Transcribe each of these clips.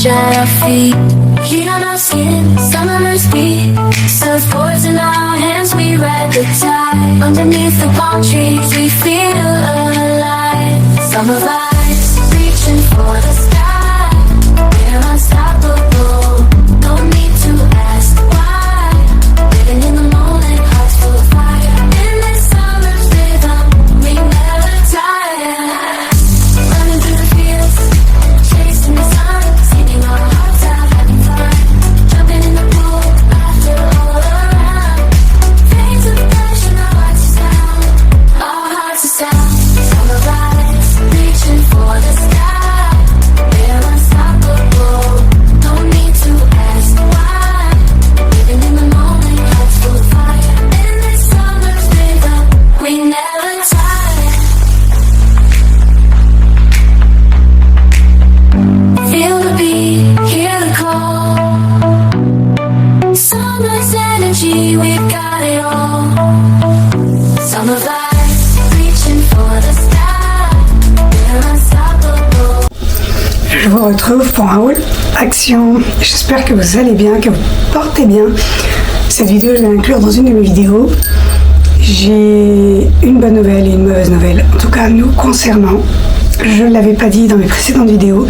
beach at our feet. Heat on our skin, summer's beat. Surfboards in our hands, we ride the tide. Underneath the palm trees, we feel alive. Summer vibes, reaching for the sky. We're unstoppable, no need to ask why. Living in the moment, hearts full of fire. In this summer's rhythm, we never tire. Running through the fields, chasing the sun, singing our hearts out, having fun. Jumping in the pool, laughter all around. Fades of passion, our hearts are sound. Our hearts are sound. Summer vibes, reaching for the sky. We're unstoppable, no need to ask why. Living in the moment, hearts full of fire. In this summer's rhythm, we never tire. Feel the beat, hear the call. Summer's energy, we've got it all. Summer vibes, reaching for the sky. We're unstoppable. Je vous retrouve pour un haul action. J'espère que vous allez bien, que vous portez bien. Cette vidéo, je vais l'inclure dans une de mes vidéos. J'ai une bonne nouvelle et une mauvaise nouvelle. En tout cas, nous concernant, je ne l'avais pas dit dans mes précédentes vidéos,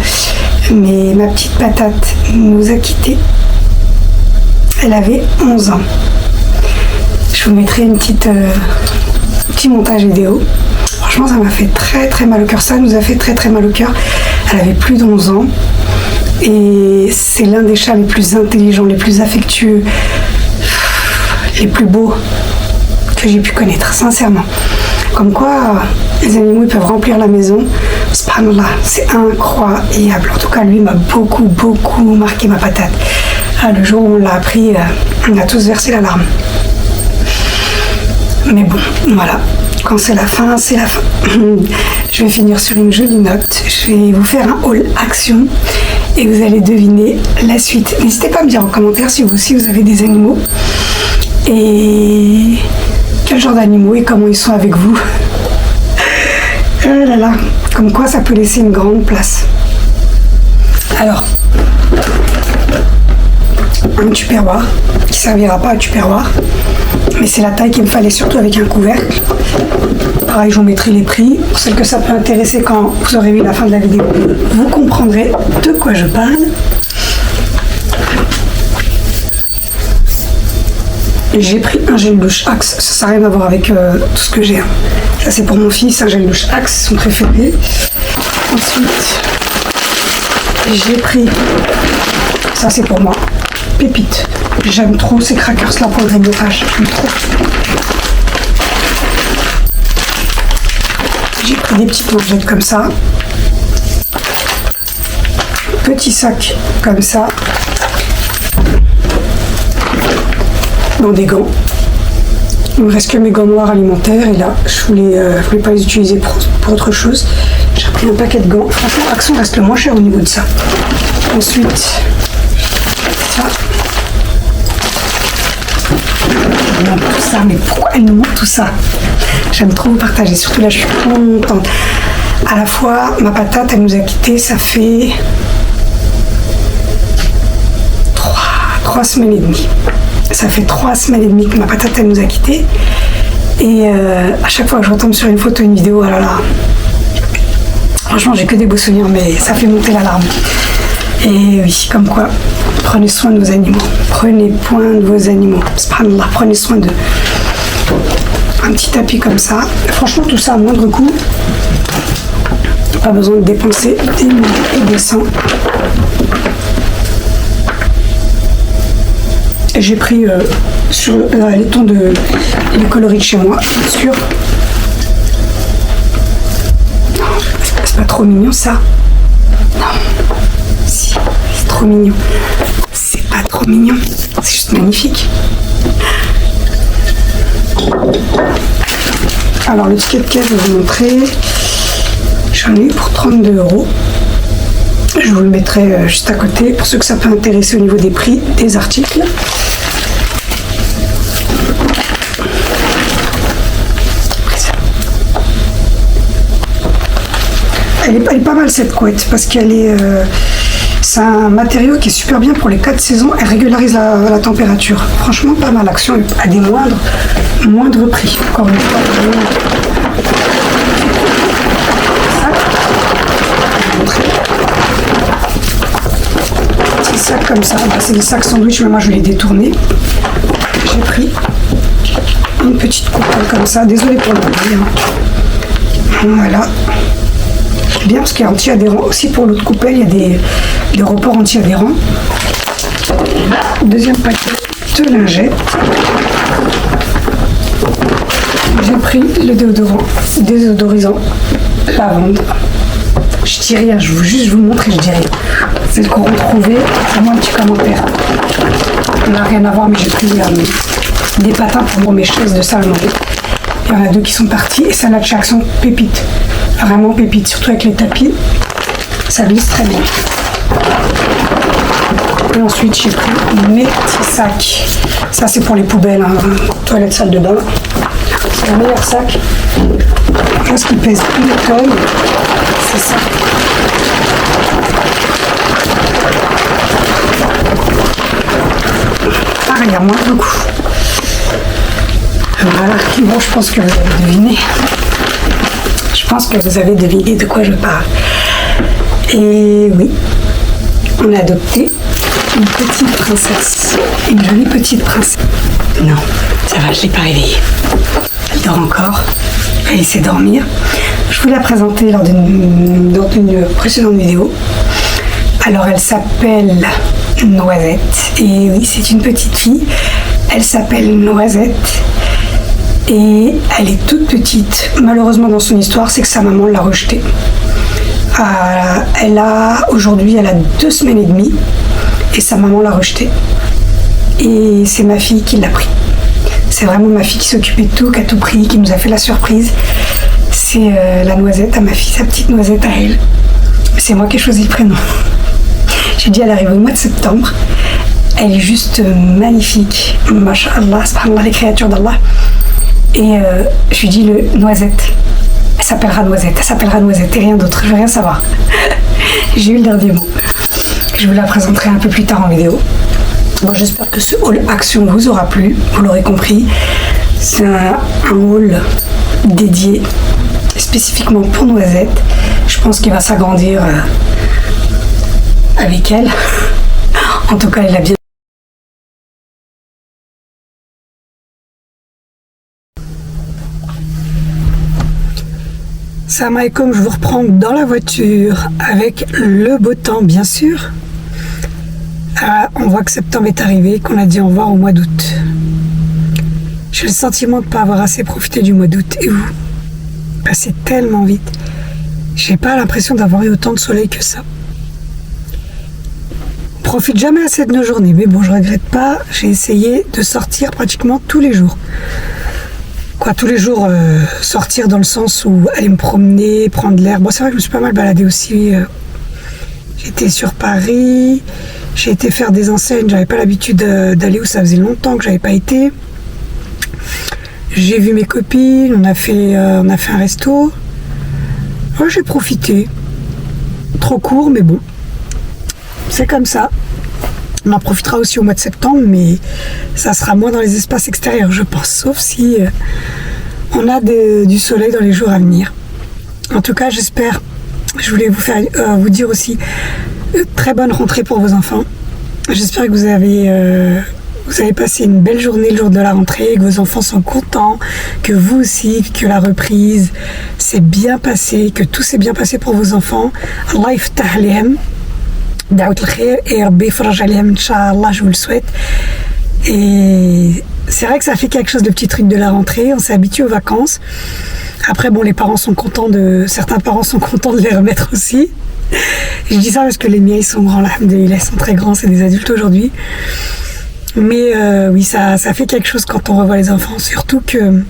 mais ma petite patate nous a quittés. Elle avait 11 ans. Je vous mettrai une petit montage vidéo. Franchement, ça m'a fait très très mal au cœur. Ça nous a fait très très mal au cœur. Elle avait plus d'11 ans. Et c'est l'un des chats les plus intelligents, les plus affectueux, les plus beaux que j'ai pu connaître, sincèrement. Comme quoi, les animaux ils peuvent remplir la maison. Subhanallah, c'est incroyable. En tout cas, lui m'a beaucoup marqué, ma patate. Ah, le jour où on l'a appris, on a tous versé la larme. Mais bon, voilà. Quand c'est la fin, c'est la fin. Je vais finir sur une jolie note. Je vais vous faire un haul action et vous allez deviner la suite. N'hésitez pas à me dire en commentaire si vous aussi vous avez des animaux et quel genre d'animaux et comment ils sont avec vous. Oh là là, comme quoi ça peut laisser une grande place. Alors, un tupperware qui servira pas à tupperware, mais c'est la taille qu'il me fallait, surtout avec un couvercle. Pareil, je vous mettrai les prix. Pour celles que ça peut intéresser, quand vous aurez vu la fin de la vidéo, vous comprendrez de quoi je parle. J'ai pris un gel douche Axe, ça n'a rien à voir avec tout ce que j'ai. Ça c'est pour mon fils, un gel douche Axe, son préféré. Ensuite, j'ai pris, ça c'est pour moi, Pépite. J'aime trop ces crackers là pour le grignotage, j'aime trop. J'ai pris des petites mangettes comme ça. Petit sac comme ça. Dans des gants. Il me reste que mes gants noirs alimentaires et là je voulais pas les utiliser pour autre chose. J'ai pris un paquet de gants. Franchement, Action reste le moins cher au niveau de ça. Ensuite, ça. Elle nous manque tout ça, mais pourquoi elle nous manque tout ça? J'aime trop vous partager, surtout là je suis contente. À la fois, ma patate elle nous a quittés, ça fait 3 semaines et demie. Ça fait 3 semaines et demie que ma patate elle nous a quittés. Et à chaque fois que je retombe sur une photo, une vidéo, oh là là. Franchement, j'ai que des beaux souvenirs, mais ça fait monter la larme. Et oui, comme quoi, prenez soin de vos animaux. Prenez soin de vos animaux. Subhanallah, prenez soin d'eux. Un petit tapis comme ça. Franchement, tout ça à moindre coût. Pas besoin de dépenser des milliers et des cents. J'ai pris sur les tons de les coloris de chez moi, bien sûr. Non, c'est pas trop mignon ça. Non, si, c'est trop mignon. C'est pas trop mignon, c'est juste magnifique. Alors le ticket de caisse, je vais vous montrer. J'en ai eu pour 32 €. Je vous le mettrai juste à côté pour ceux que ça peut intéresser au niveau des prix des articles. Elle est pas mal cette couette parce qu'elle est C'est un matériau qui est super bien pour les 4 saisons et régularise la température. Franchement, pas mal. L'action à des moindres prix. Encore une fois, petit sac comme ça. Bah, c'est des sacs sandwich, mais moi je l'ai détourné. J'ai pris une petite coupelle comme ça. Désolée pour le bruit. Voilà. Bien parce qu'il y a anti-adhérent. Aussi pour l'autre coupelle, il y a des reports anti-adhérents. Deuxième paquet de lingettes. J'ai pris le désodorisant lavande. Je dis rien, je veux juste vous montrer, je dis rien. Celle qu'on retrouvait, faites-moi un petit commentaire. Ça n'a rien à voir, mais j'ai pris des patins pour mes chaises de salle à manger. Il y en a 2 qui sont partis et celle-là de chez Action, pépite. Vraiment pépite, surtout avec les tapis. Ça glisse très bien. Et ensuite, j'ai pris mes petits sacs. Ça, c'est pour les poubelles, hein. Toilette, salle de bain. C'est le meilleur sac. Je pense qu'il pèse 1 tonne. C'est ça. Pareil, à moins beaucoup. Voilà. Bon, je pense que vous avez deviné. Je pense que vous avez deviné de quoi je parle. Et oui, on a adopté une petite princesse. Une jolie petite princesse. Non, ça va, je ne l'ai pas réveillée. Elle dort encore. Elle sait dormir. Je vous l'ai présentée lors d'une précédente vidéo. Alors, elle s'appelle Noisette. Et oui, c'est une petite fille. Elle s'appelle Noisette. Et elle est toute petite. Malheureusement, dans son histoire, c'est que sa maman l'a rejetée. Aujourd'hui, elle a 2 semaines et demie. Et sa maman l'a rejetée. Et c'est ma fille qui l'a pris. C'est vraiment ma fille qui s'occupait de tout, qui a tout pris, qui nous a fait la surprise. C'est la Noisette à ma fille, sa petite Noisette à elle. C'est moi qui ai choisi le prénom. J'ai dit, elle arrive au mois de septembre. Elle est juste magnifique. Masha'Allah, subhanallah, les créatures d'Allah. Et je lui dis le Noisette. Elle s'appellera Noisette et rien d'autre. Je veux rien savoir. J'ai eu le dernier mot. Je vous la présenterai un peu plus tard en vidéo. Bon, j'espère que ce haul action vous aura plu. Vous l'aurez compris. C'est un haul dédié spécifiquement pour Noisette. Je pense qu'il va s'agrandir avec elle. En tout cas, elle a bien. Salam alaikum, je vous reprends dans la voiture avec le beau temps, bien sûr. On voit que septembre est arrivé, qu'on a dit au revoir au mois d'août. J'ai le sentiment de ne pas avoir assez profité du mois d'août. Et vous? Passé tellement vite. J'ai pas l'impression d'avoir eu autant de soleil que ça. On profite jamais assez de nos journées, mais bon, je regrette pas. J'ai essayé de sortir pratiquement tous les jours. Tous les jours, sortir dans le sens où aller me promener, prendre l'air. Bon, c'est vrai que je me suis pas mal baladée aussi. J'étais sur Paris, j'ai été faire des enseignes, j'avais pas l'habitude d'aller où ça faisait longtemps que j'avais pas été. J'ai vu mes copines, on a fait un resto. Ouais, j'ai profité. Trop court, mais bon. C'est comme ça. On en profitera aussi au mois de septembre, mais ça sera moins dans les espaces extérieurs, je pense, sauf si on a du soleil dans les jours à venir. En tout cas, j'espère, je voulais vous dire aussi, très bonne rentrée pour vos enfants. J'espère que vous avez passé une belle journée le jour de la rentrée, que vos enfants sont contents, que vous aussi, que la reprise s'est bien passée, que tout s'est bien passé pour vos enfants. Allah yaftah alayhim. Et Rabbi faraj alayhim, Inch'Allah, je vous le souhaite. Et c'est vrai que ça fait quelque chose de petit truc de la rentrée, on s'est habitué aux vacances. Après, bon, certains parents sont contents de les remettre aussi. Je dis ça parce que les miens, ils sont grands, là, ils sont très grands, c'est des adultes aujourd'hui. Mais oui, ça fait quelque chose quand on revoit les enfants, surtout que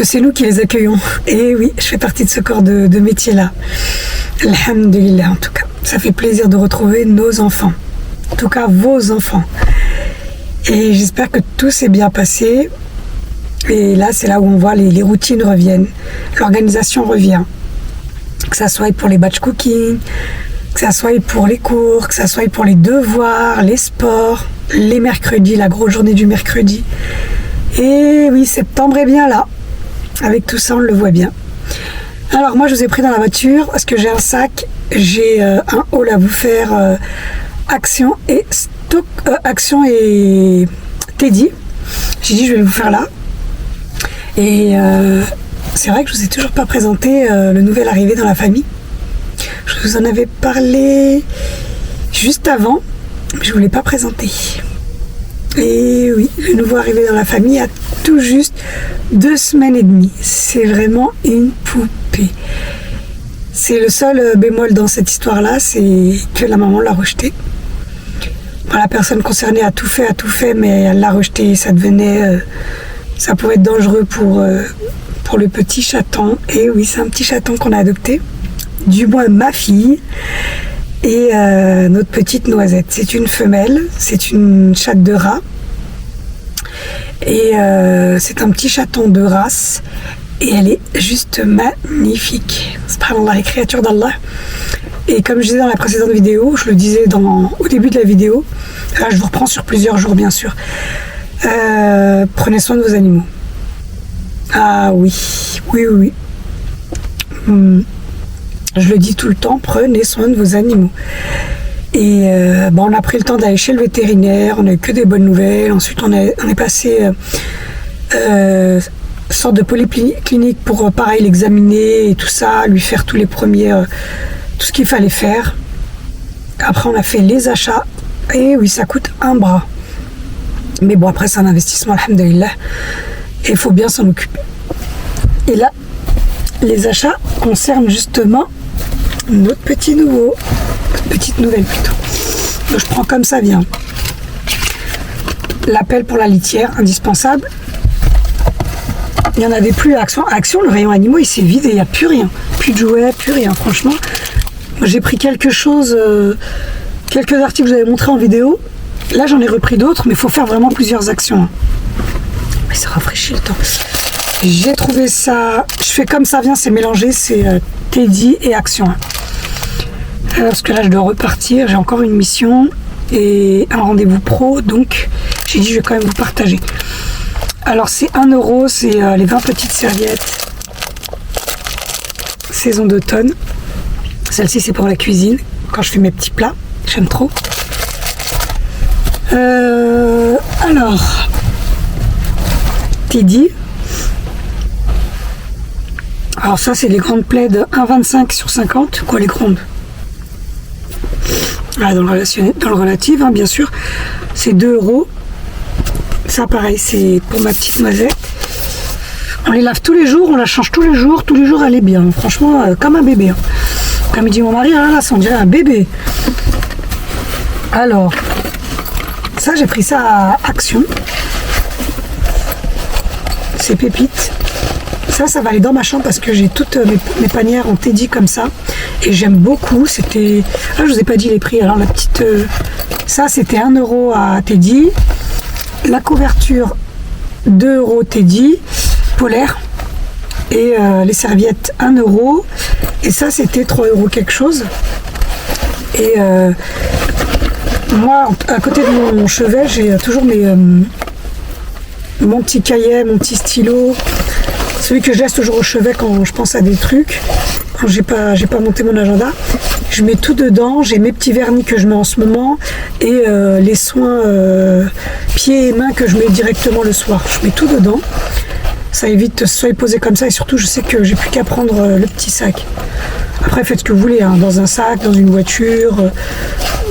c'est nous qui les accueillons. Et oui, je fais partie de ce corps de métier-là. Alhamdulillah, en tout cas. Ça fait plaisir de retrouver nos enfants. En tout cas, vos enfants. Et j'espère que tout s'est bien passé. Et là, c'est là où on voit les routines reviennent. L'organisation revient. Que ça soit pour les batch cooking, Que ça soit pour les cours, que ça soit pour les devoirs, les sports, les mercredis, la grosse journée du mercredi. Et oui, septembre est bien là. Avec tout ça, on le voit bien. Alors moi, je vous ai pris dans la voiture parce que j'ai un sac, j'ai un haul à vous faire Action et Teddy. J'ai dit, je vais vous faire là. Et c'est vrai que je vous ai toujours pas présenté le nouvel arrivé dans la famille. Je vous en avais parlé juste avant, mais je ne vous l'ai pas présenté. Et oui, le nouveau arrivé dans la famille a tout juste 2 semaines et demie. C'est vraiment une poupée. C'est le seul bémol dans cette histoire-là, c'est que la maman l'a rejeté. La personne concernée a tout fait, mais elle l'a rejeté. Ça pouvait être dangereux pour le petit chaton. Et oui, c'est un petit chaton qu'on a adopté. Du moins ma fille et notre petite Noisette. C'est une femelle, c'est une chatte de rat et c'est un petit chaton de race et elle est juste magnifique. Subhanallah, les créatures d'Allah. Et comme je disais dans la précédente vidéo, je le disais au début de la vidéo, là je vous reprends sur plusieurs jours bien sûr, prenez soin de vos animaux. Ah oui. Je le dis tout le temps, prenez soin de vos animaux. Et on a pris le temps d'aller chez le vétérinaire, on n'a eu que des bonnes nouvelles. Ensuite, on est passé sorte de polyclinique pour pareil l'examiner et tout ça, lui faire tous les premiers, tout ce qu'il fallait faire. Après, on a fait les achats. Et oui, ça coûte un bras. Mais bon, après, c'est un investissement, alhamdoulilah. Et il faut bien s'en occuper. Et là, les achats concernent justement notre petite nouvelle plutôt. Donc je prends comme ça vient. L'appel pour la litière, indispensable. Il n'y en avait plus à Action. À Action, le rayon animaux, il s'est vidé, il n'y a plus rien. Plus de jouets, plus rien. Franchement, j'ai pris quelque chose, quelques articles que je vous avais montrés en vidéo. Là, j'en ai repris d'autres, mais il faut faire vraiment plusieurs actions. Mais ça rafraîchit le temps. J'ai trouvé ça, je fais comme ça vient, c'est mélangé, c'est Teddy et Action. Parce que là je dois repartir, j'ai encore une mission et un rendez-vous pro, donc j'ai dit je vais quand même vous partager. Alors c'est 1 €, c'est les 20 petites serviettes saison d'automne. Celle-ci c'est pour la cuisine, quand je fais mes petits plats, j'aime trop. Alors, Teddy. Alors ça c'est les grandes plaies 1,25 sur 50, quoi les grandes. Ah, dans le relatif, hein, bien sûr, c'est 2 €. Ça pareil, c'est pour ma petite Noisette. On les lave tous les jours, on la change tous les jours elle est bien, franchement, comme un bébé. Hein. Comme il dit mon mari, là, ça on dirait un bébé. Alors, ça j'ai pris ça à Action. C'est pépite. Ça va aller dans ma chambre parce que j'ai toutes mes panières en Teddy comme ça. Et j'aime beaucoup. C'était... Ah, je vous ai pas dit les prix. Alors la petite... Ça, c'était 1 € à Teddy. La couverture, 2 € Teddy. Polaire. Et les serviettes, 1 €. Et ça, c'était 3 € quelque chose. Et moi, à côté de mon chevet, j'ai toujours mon petit cahier, mon petit stylo. Celui que je laisse toujours au chevet quand je pense à des trucs, quand j'ai pas monté mon agenda. Je mets tout dedans, j'ai mes petits vernis que je mets en ce moment et les soins pieds et mains que je mets directement le soir. Je mets tout dedans. Ça évite de se poser comme ça et surtout je sais que j'ai plus qu'à prendre le petit sac. Après faites ce que vous voulez, hein, dans un sac, dans une voiture,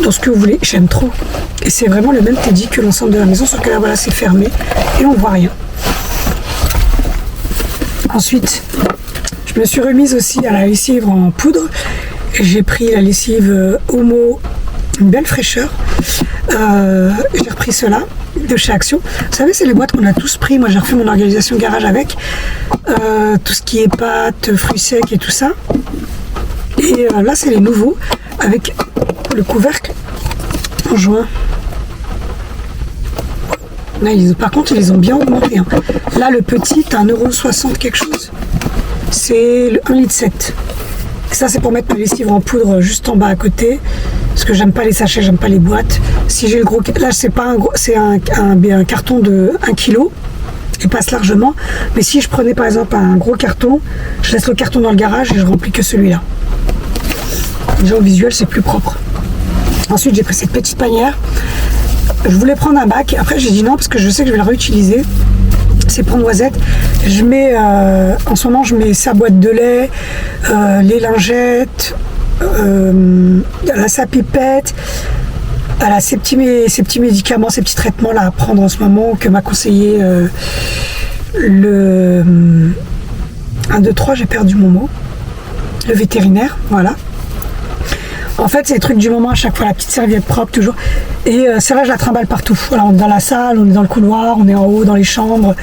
dans ce que vous voulez. J'aime trop. Et c'est vraiment le même Teddy que l'ensemble de la maison, sauf que là voilà c'est fermé et on voit rien. Ensuite, je me suis remise aussi à la lessive en poudre. J'ai pris la lessive Homo, une belle fraîcheur. J'ai repris cela de chez Action. Vous savez, c'est les boîtes qu'on a tous pris. Moi, j'ai refait mon organisation garage avec. Tout ce qui est pâtes, fruits secs et tout ça. Et là, c'est les nouveaux avec le couvercle en juin. Là, par contre, ils les ont bien augmenté. Hein. Là, le petit, t'as 1,60 € quelque chose. C'est le 1,7 litre. Ça, c'est pour mettre ma lessive en poudre juste en bas à côté. Parce que j'aime pas les sachets, j'aime pas les boîtes. Si j'ai le gros... Là, c'est pas un gros... C'est un carton de 1 kg. Il passe largement. Mais si je prenais par exemple un gros carton, je laisse le carton dans le garage et je remplis que celui-là. Déjà, au visuel, c'est plus propre. Ensuite, j'ai pris cette petite panière. Je voulais prendre un bac. Après, j'ai dit non parce que je sais que je vais la réutiliser. C'est pour noisettes. Je mets, en ce moment, je mets sa boîte de lait, les lingettes, sa pipette, ces petits médicaments, ces petits traitements là à prendre en ce moment que m'a conseillé le 1, 2, 3, j'ai perdu mon mot. Le vétérinaire, voilà. En fait, c'est les trucs du moment à chaque fois, la petite serviette propre toujours. Et c'est vrai, je la trimballe partout. Voilà, on est dans la salle, on est dans le couloir, on est en haut dans les chambres.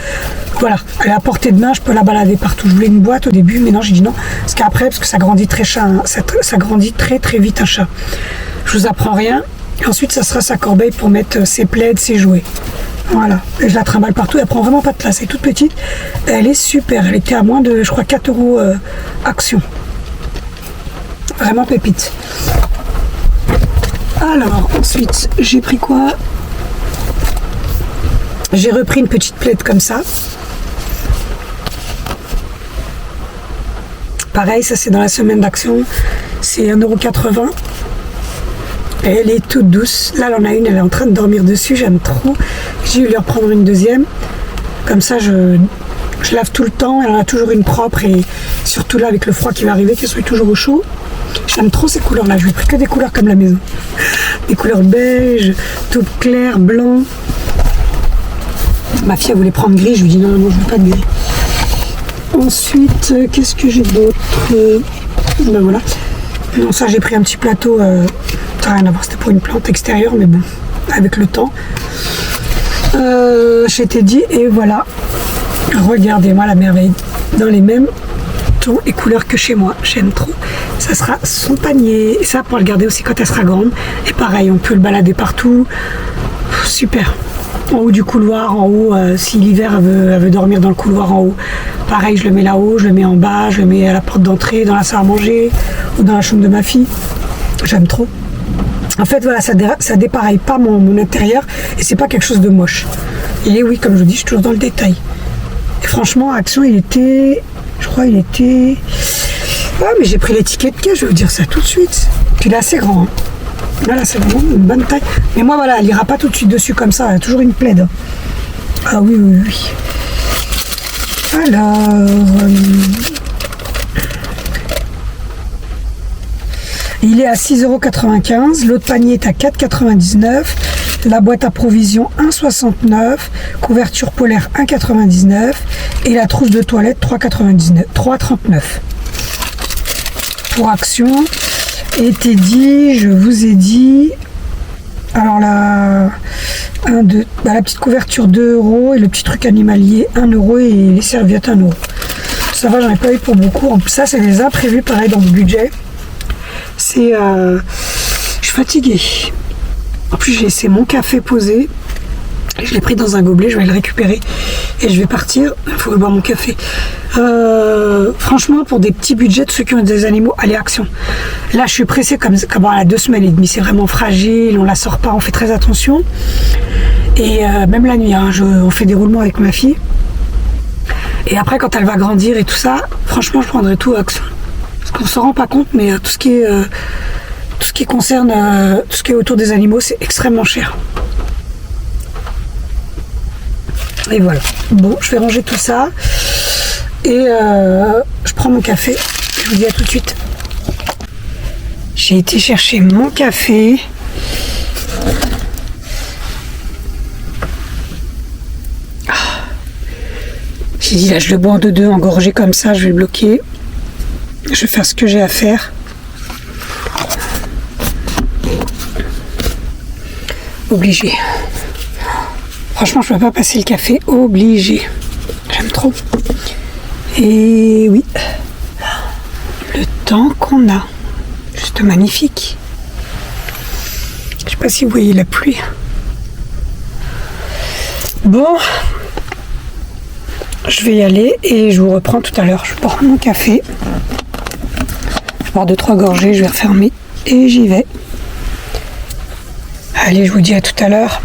Voilà, elle est à portée de main, je peux la balader partout. Je voulais une boîte au début, mais non, j'ai dit non. Parce qu'après, parce que ça grandit ça grandit très très vite un chat. Je vous apprends rien. Et ensuite, ça sera sa corbeille pour mettre ses plaids, ses jouets. Voilà, et je la trimballe partout, elle prend vraiment pas de place. Elle est toute petite, elle est super. Elle était à moins de, je crois, 4 € Action. Vraiment pépite. Alors, ensuite, j'ai pris quoi? J'ai repris une petite plaide comme ça. Pareil, ça c'est dans la semaine d'Action. C'est 1,80 €. Elle est toute douce. Là, elle en a une, elle est en train de dormir dessus. J'aime trop. J'ai eu lui reprendre une deuxième. Comme ça, je lave tout le temps. Elle en a toujours une propre. Et surtout là, avec le froid qui va arriver, qu'elle soit toujours au chaud. J'aime trop ces couleurs-là. Je lui ai pris que des couleurs comme la maison. Des couleurs beige, tout clair, blanc. Ma fille, elle voulait prendre gris. Je lui ai dit non, non, je veux pas de gris. Ensuite, qu'est-ce que j'ai d'autre? Ben voilà. Non, ça, j'ai pris un petit plateau. Ça n'a rien à voir, c'était pour une plante extérieure, mais bon, avec le temps. Chez Teddy, et voilà. Regardez-moi la merveille. Dans les mêmes tons et couleurs que chez moi. J'aime trop. Ça sera son panier. Et ça, pour le garder aussi quand elle sera grande. Et pareil, on peut le balader partout. Super. En haut du couloir, en haut, si l'hiver elle veut dormir dans le couloir en haut. Pareil, je le mets là-haut, je le mets en bas, je le mets à la porte d'entrée, dans la salle à manger ou dans la chambre de ma fille. J'aime trop. En fait, voilà, ça dépareille pas mon intérieur et c'est pas quelque chose de moche. Et oui, comme je vous dis, je suis toujours dans le détail. Et franchement, Action, il était... Je crois il était... Ah, mais j'ai pris l'étiquette que je vais vous dire ça tout de suite. Puis il est assez grand. Hein. Là, c'est vraiment une bonne taille. Mais moi, voilà, elle ira pas tout de suite dessus comme ça. Elle a toujours une plaide. Ah oui, oui, oui. Alors... il est à 6,95 €. L'autre panier est à 4,99 €. La boîte à provisions 1,69 €. Couverture polaire 1,99 €. Et la trousse de toilette 3,39 €. Pour Action. Et Teddy, je vous ai dit... Alors la petite couverture 2 € et le petit truc animalier 1 € et les serviettes 1 €. Ça va, j'en ai pas eu pour beaucoup. En plus, ça, c'est des imprévus, pareil, dans le budget. C'est... je suis fatiguée. En plus, j'ai laissé mon café posé. Je l'ai pris dans un gobelet, je vais le récupérer. Et je vais partir. Il faut boire mon café. Franchement, pour des petits budgets de ceux qui ont des animaux, allez, Action. Là, je suis pressée comme à la 2 semaines et demie. C'est vraiment fragile, on la sort pas, on fait très attention. Et même la nuit, hein, on fait des roulements avec ma fille. Et après, quand elle va grandir et tout ça, franchement, je prendrai tout Action. Parce qu'on s'en rend pas compte, mais tout ce qui concerne tout ce qui est autour des animaux, c'est extrêmement cher. Et voilà. Bon, je vais ranger tout ça. Et je prends mon café. Je vous dis à tout de suite. J'ai été chercher mon café. J'ai dit là, je le bois en deux, engorgé comme ça, je vais le bloquer. Je vais faire ce que j'ai à faire. Obligé. Franchement, je ne peux pas passer le café. Obligé. J'aime trop. Et oui. Le temps qu'on a. Juste magnifique. Je ne sais pas si vous voyez la pluie. Bon. Je vais y aller et je vous reprends tout à l'heure. Je prends mon café. boire 2-3 gorgées, je vais refermer et j'y vais. Allez, je vous dis à tout à l'heure.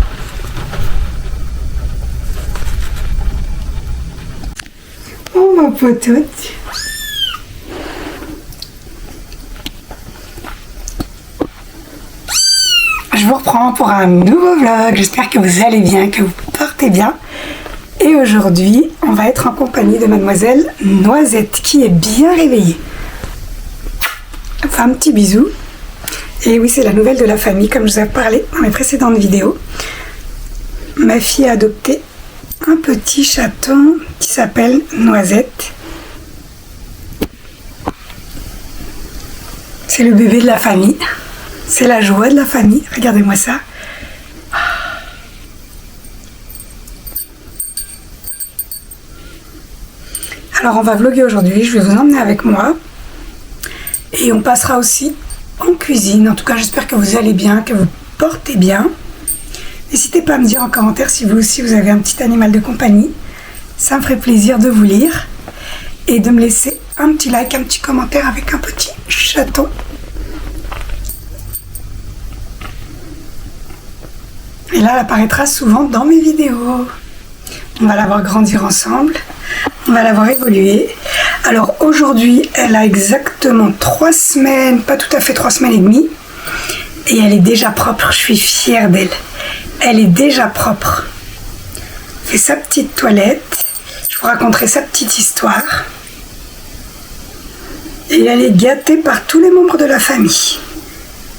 Oh ma potote. Je vous reprends pour un nouveau vlog. J'espère que vous allez bien, que vous portez bien. Et aujourd'hui, on va être en compagnie de mademoiselle Noisette qui est bien réveillée. Enfin, un petit bisou. Et oui, c'est la nouvelle de la famille, comme je vous ai parlé dans mes précédentes vidéos. Ma fille a adopté un petit chaton qui s'appelle Noisette. C'est le bébé de la famille. C'est la joie de la famille. Regardez-moi ça. Alors on va vlogger aujourd'hui. Je vais vous emmener avec moi. Et on passera aussi en cuisine. En tout cas, j'espère que vous allez bien, que vous portez bien. N'hésitez pas à me dire en commentaire si vous aussi vous avez un petit animal de compagnie. Ça me ferait plaisir de vous lire. Et de me laisser un petit like, un petit commentaire avec un petit chaton. Et là, elle apparaîtra souvent dans mes vidéos. On va la voir grandir ensemble. On va la voir évoluer. Alors aujourd'hui, elle a exactement 3 semaines, pas tout à fait 3 semaines et demie. Et elle est déjà propre, je suis fière d'elle. Elle est déjà propre. Elle fait sa petite toilette. Je vous raconterai sa petite histoire. Et elle est gâtée par tous les membres de la famille.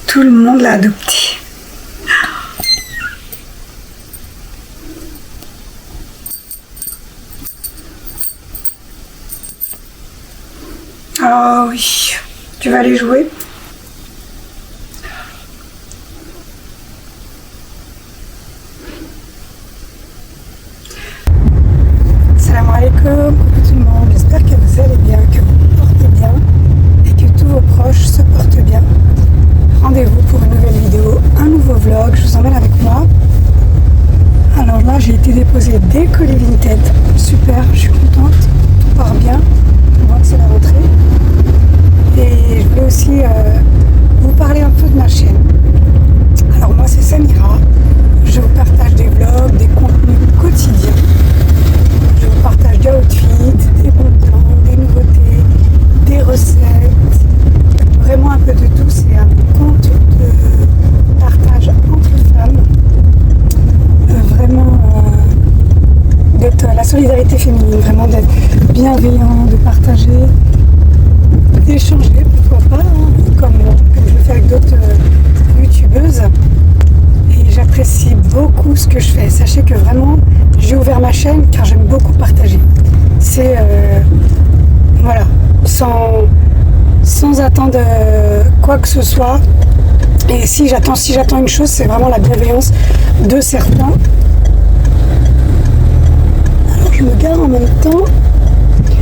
Tout le monde l'a adoptée. Oh oui, tu vas aller jouer? Salam alaikum, coucou tout le monde, j'espère que vous allez bien, que vous portez bien et que tous vos proches se portent bien. Rendez-vous pour une nouvelle vidéo, un nouveau vlog, je vous emmène avec moi. Alors là, j'ai été déposer des colis Vinted, super, je suis contente, tout part bien, on voit que c'est la rentrée. Et je voulais aussi vous parler un peu de ma chaîne. Alors moi c'est Samira, je vous partage des vlogs, des contenus quotidiens. Je vous partage des outfits, des bons plans, des nouveautés, des recettes. Vraiment un peu de tout, c'est un compte de partage entre femmes. Vraiment d'être la solidarité féminine, vraiment d'être bienveillant, de partager. D'échanger, pourquoi pas, hein, comme je le fais avec d'autres youtubeuses. Et j'apprécie beaucoup ce que je fais. Sachez que vraiment, j'ai ouvert ma chaîne car j'aime beaucoup partager. C'est, voilà, sans attendre quoi que ce soit. Et si j'attends une chose, c'est vraiment la bienveillance de certains. Alors je me gare en même temps.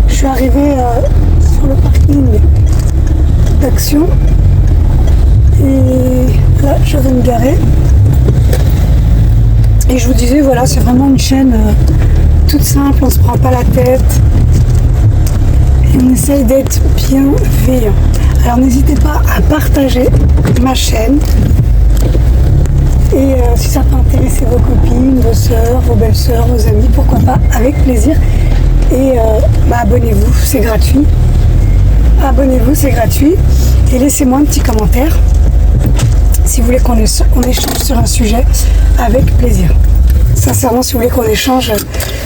Je suis arrivée sur le parking d'Action et là je vais me garer et je vous disais voilà, c'est vraiment une chaîne toute simple, on se prend pas la tête et on essaye d'être bienveillant. Alors n'hésitez pas à partager ma chaîne et si ça peut intéresser vos copines, vos soeurs, vos belles-sœurs, vos amis, pourquoi pas, avec plaisir. Et abonnez-vous, c'est gratuit. Abonnez-vous, c'est gratuit. Et laissez-moi un petit commentaire si vous voulez qu'on échange sur un sujet, avec plaisir. Sincèrement, si vous voulez qu'on échange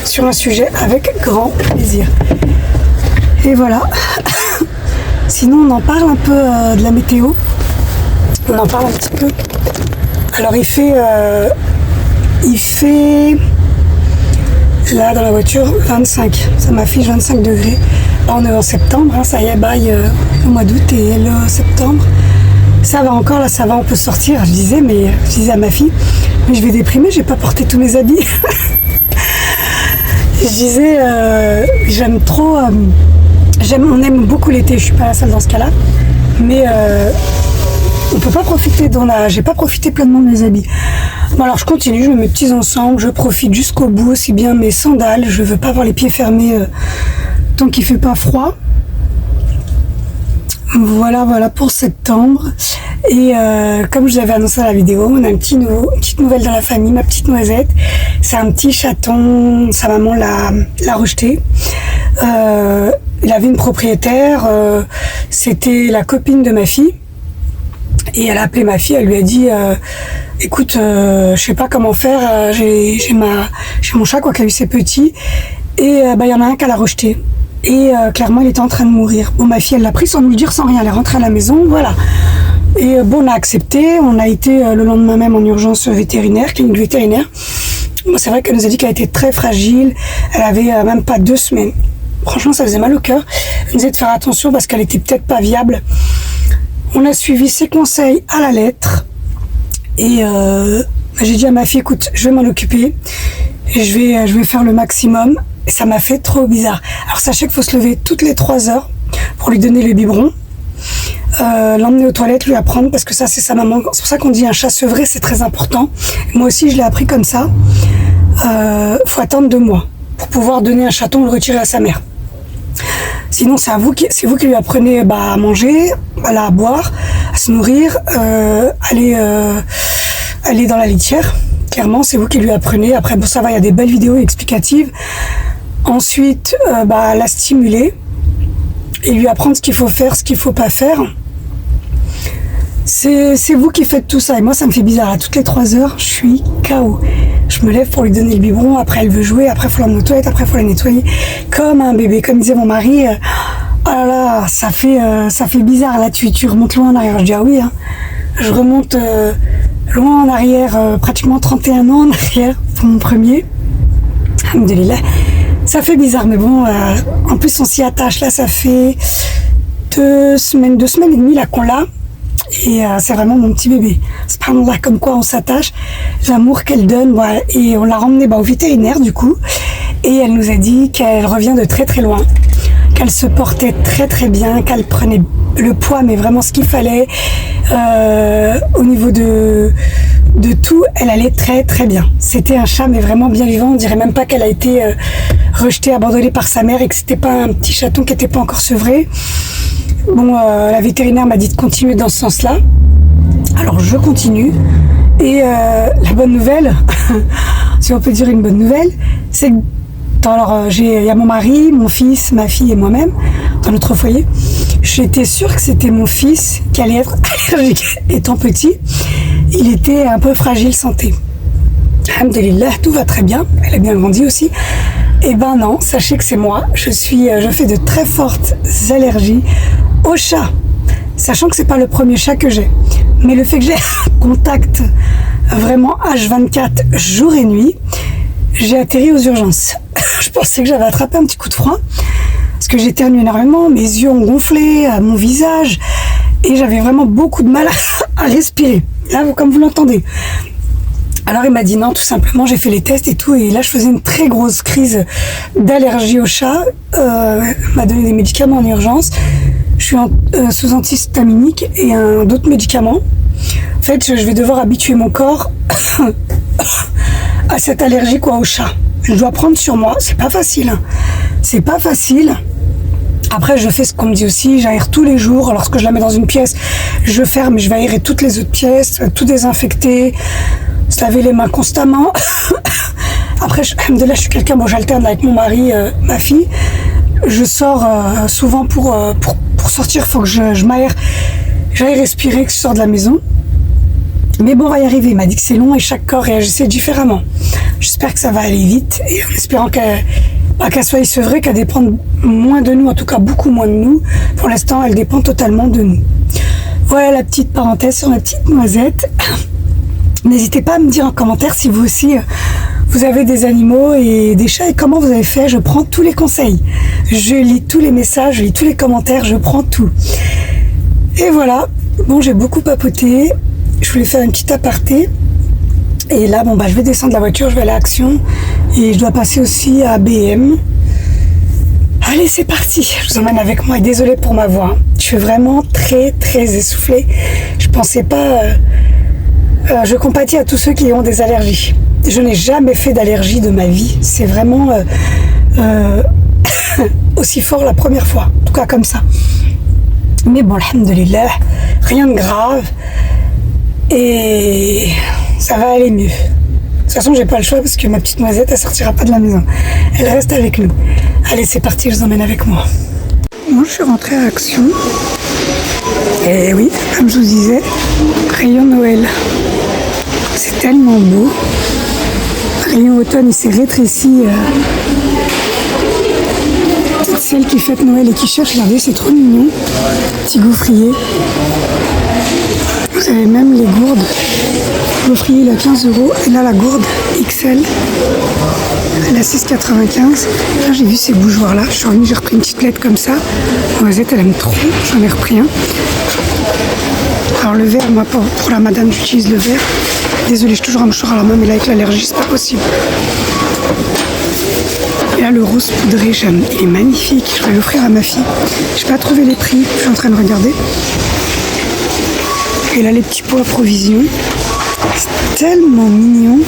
sur un sujet, avec grand plaisir. Et voilà. Sinon, on en parle un peu de la météo. On en parle un petit peu. Alors, il fait là dans la voiture 25, ça m'affiche 25 degrés. Là on est en septembre, hein, ça y est, bail le mois d'août et le septembre. Ça va encore, là ça va, on peut sortir. Je disais à ma fille, mais je vais déprimer, j'ai pas porté tous mes habits. Je disais, j'aime trop, on aime beaucoup l'été, je suis pas la seule dans ce cas-là, mais on peut pas profiter, j'ai pas profité pleinement de mes habits. Bon alors je continue, je mets mes petits ensembles, je profite jusqu'au bout, aussi bien mes sandales, je veux pas avoir les pieds fermés tant qu'il fait pas froid. Voilà pour septembre. Et comme je vous avais annoncé dans la vidéo, on a une petite nouvelle dans la famille, ma petite Noisette. C'est un petit chaton, sa maman l'a rejeté. Il avait une propriétaire, c'était la copine de ma fille. Et elle a appelé ma fille, elle lui a dit écoute, je sais pas comment faire, j'ai mon chat quoi, qui a eu ses petits, et il y en a un qu'elle a rejeté. Et clairement, il était en train de mourir. Bon, ma fille, elle l'a pris sans nous le dire, sans rien. Elle est rentrée à la maison, voilà. Et on a accepté. On a été le lendemain même en urgence vétérinaire, clinique vétérinaire. Bon, c'est vrai qu'elle nous a dit qu'elle était très fragile. Elle avait même pas 2 semaines. Franchement, ça faisait mal au cœur. Elle nous a dit de faire attention parce qu'elle était peut-être pas viable. On a suivi ses conseils à la lettre. Et j'ai dit à ma fille, écoute, je vais m'en occuper. Et je vais faire le maximum. Et ça m'a fait trop bizarre. Alors sachez qu'il faut se lever toutes les 3 heures pour lui donner le biberon, l'emmener aux toilettes, lui apprendre, parce que ça c'est sa maman. C'est pour ça qu'on dit un chat sevré, c'est très important. Moi aussi je l'ai appris comme ça. Faut attendre 2 mois pour pouvoir donner un chaton, le retirer à sa mère. Sinon c'est vous qui lui apprenez à manger, à boire, à se nourrir, aller dans la litière. Clairement, c'est vous qui lui apprenez. Après, bon, ça va, il y a des belles vidéos explicatives. Ensuite, la stimuler et lui apprendre ce qu'il faut faire, ce qu'il faut pas faire. C'est vous qui faites tout ça. Et moi, ça me fait bizarre. À toutes les 3 heures, je suis KO. Je me lève pour lui donner le biberon. Après, elle veut jouer. Après, il faut l'emmener aux toilettes. Après, il faut la nettoyer. Comme un bébé. Comme disait mon mari, oh là là, ça fait bizarre. Là, tu remontes loin en arrière. Je dis, ah oui, hein. Je remonte loin en arrière, pratiquement 31 ans en arrière pour mon premier. Alhamdoulilah. Ça fait bizarre, mais bon, en plus on s'y attache. Là, ça fait 2 semaines et demie là qu'on l'a. Et c'est vraiment mon petit bébé. Subhanallah, comme quoi on s'attache. L'amour qu'elle donne, voilà. Et on l'a ramenée au vétérinaire du coup. Et elle nous a dit qu'elle revient de très très loin. Qu'elle se portait très très bien, qu'elle prenait le poids, mais vraiment ce qu'il fallait. Au niveau de tout, elle allait très très bien. C'était un chat, mais vraiment bien vivant. On dirait même pas qu'elle a été rejetée, abandonnée par sa mère et que c'était pas un petit chaton qui était pas encore sevré. Bon, la vétérinaire m'a dit de continuer dans ce sens-là. Alors je continue. Et la bonne nouvelle, si on peut dire une bonne nouvelle, c'est que il y a mon mari, mon fils, ma fille et moi-même dans notre foyer. J'étais sûre que c'était mon fils qui allait être allergique. Étant petit, il était un peu fragile santé. Alhamdoulilah, tout va très bien. Elle a bien grandi aussi. Eh ben non, sachez que c'est moi. Je fais de très fortes allergies aux chats. Sachant que c'est pas le premier chat que j'ai. Mais le fait que j'ai un contact vraiment H24 jour et nuit, j'ai atterri aux urgences. Je pensais que j'avais attrapé un petit coup de froid parce que j'éternue énormément, mes yeux ont gonflé, mon visage, et j'avais vraiment beaucoup de mal à respirer. Là, comme vous l'entendez. Alors il m'a dit non, tout simplement, j'ai fait les tests et tout, et là je faisais une très grosse crise d'allergie au chat. Il m'a donné des médicaments en urgence. Je suis sous antihistaminique et d'autres médicaments. En fait, je vais devoir habituer mon corps à cette allergie au chat. Je dois prendre sur moi, c'est pas facile. Hein. C'est pas facile. Après, je fais ce qu'on me dit aussi, j'aère tous les jours. Lorsque je la mets dans une pièce, je ferme et je vais aérer toutes les autres pièces, tout désinfecter, se laver les mains constamment. Après, je suis quelqu'un, j'alterne avec mon mari, ma fille. Je sors souvent pour sortir, il faut que je m'aère, j'aille respirer, que je sors de la maison. Mais bon, on va y arriver. Il m'a dit que c'est long et chaque corps réagissait différemment. J'espère que ça va aller vite et en espérant qu'elle soit sevrée, qu'elle dépend moins de nous, en tout cas beaucoup moins de nous. Pour l'instant, elle dépend totalement de nous. Voilà la petite parenthèse sur ma petite Noisette. N'hésitez pas à me dire en commentaire si vous aussi vous avez des animaux et des chats et comment vous avez fait. Je prends tous les conseils. Je lis tous les messages, je lis tous les commentaires, je prends tout. Et voilà. Bon, j'ai beaucoup papoté. Je voulais faire une petite aparté. Et là, je vais descendre de la voiture, je vais aller à Action. Et je dois passer aussi à BM. Allez, c'est parti. Je vous emmène avec moi. Et désolée pour ma voix. Je suis vraiment très, très essoufflée. Je pensais pas... je compatis à tous ceux qui ont des allergies. Je n'ai jamais fait d'allergie de ma vie. C'est vraiment aussi fort la première fois. En tout cas, comme ça. Mais bon, alhamdoulilah, rien de grave. Et ça va aller mieux. De toute façon, j'ai pas le choix parce que ma petite noisette, elle sortira pas de la maison. Elle reste avec nous. Allez, c'est parti, je vous emmène avec moi. Moi, je suis rentrée à Action. Et oui, comme je vous disais, rayon Noël. C'est tellement beau. Rayon automne, il s'est rétréci. Toutes celles qui fêtent Noël et qui cherchent, regardez, c'est trop mignon. Petit gaufrier. Vous avez même les gourdes. Le gaufrier, il a 15 €. Et là, la gourde XL, elle a 6,95. Là, j'ai vu ces bougeoirs-là. Je suis revenue, j'ai repris une petite lettre comme ça. Noisette, elle aime trop. J'en ai repris un. Alors, le verre, moi, pour la madame, j'utilise le verre. Désolée, je suis toujours un mouchoir à la main, mais là, avec l'allergie, c'est pas possible. Et là, le rose poudré, j'aime. Il est magnifique. Je vais l'offrir à ma fille. Je n'ai pas trouvé les prix. Je suis en train de regarder. Et là, les petits pots à provision. C'est tellement mignon.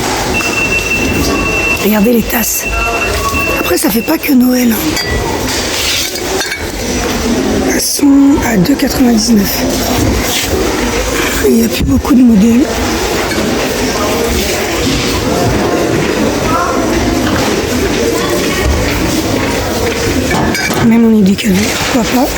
Regardez les tasses. Après, ça fait pas que Noël. Elles sont à 2,99 €. Il n'y a plus beaucoup de modèles. Même en décalé, pourquoi pas.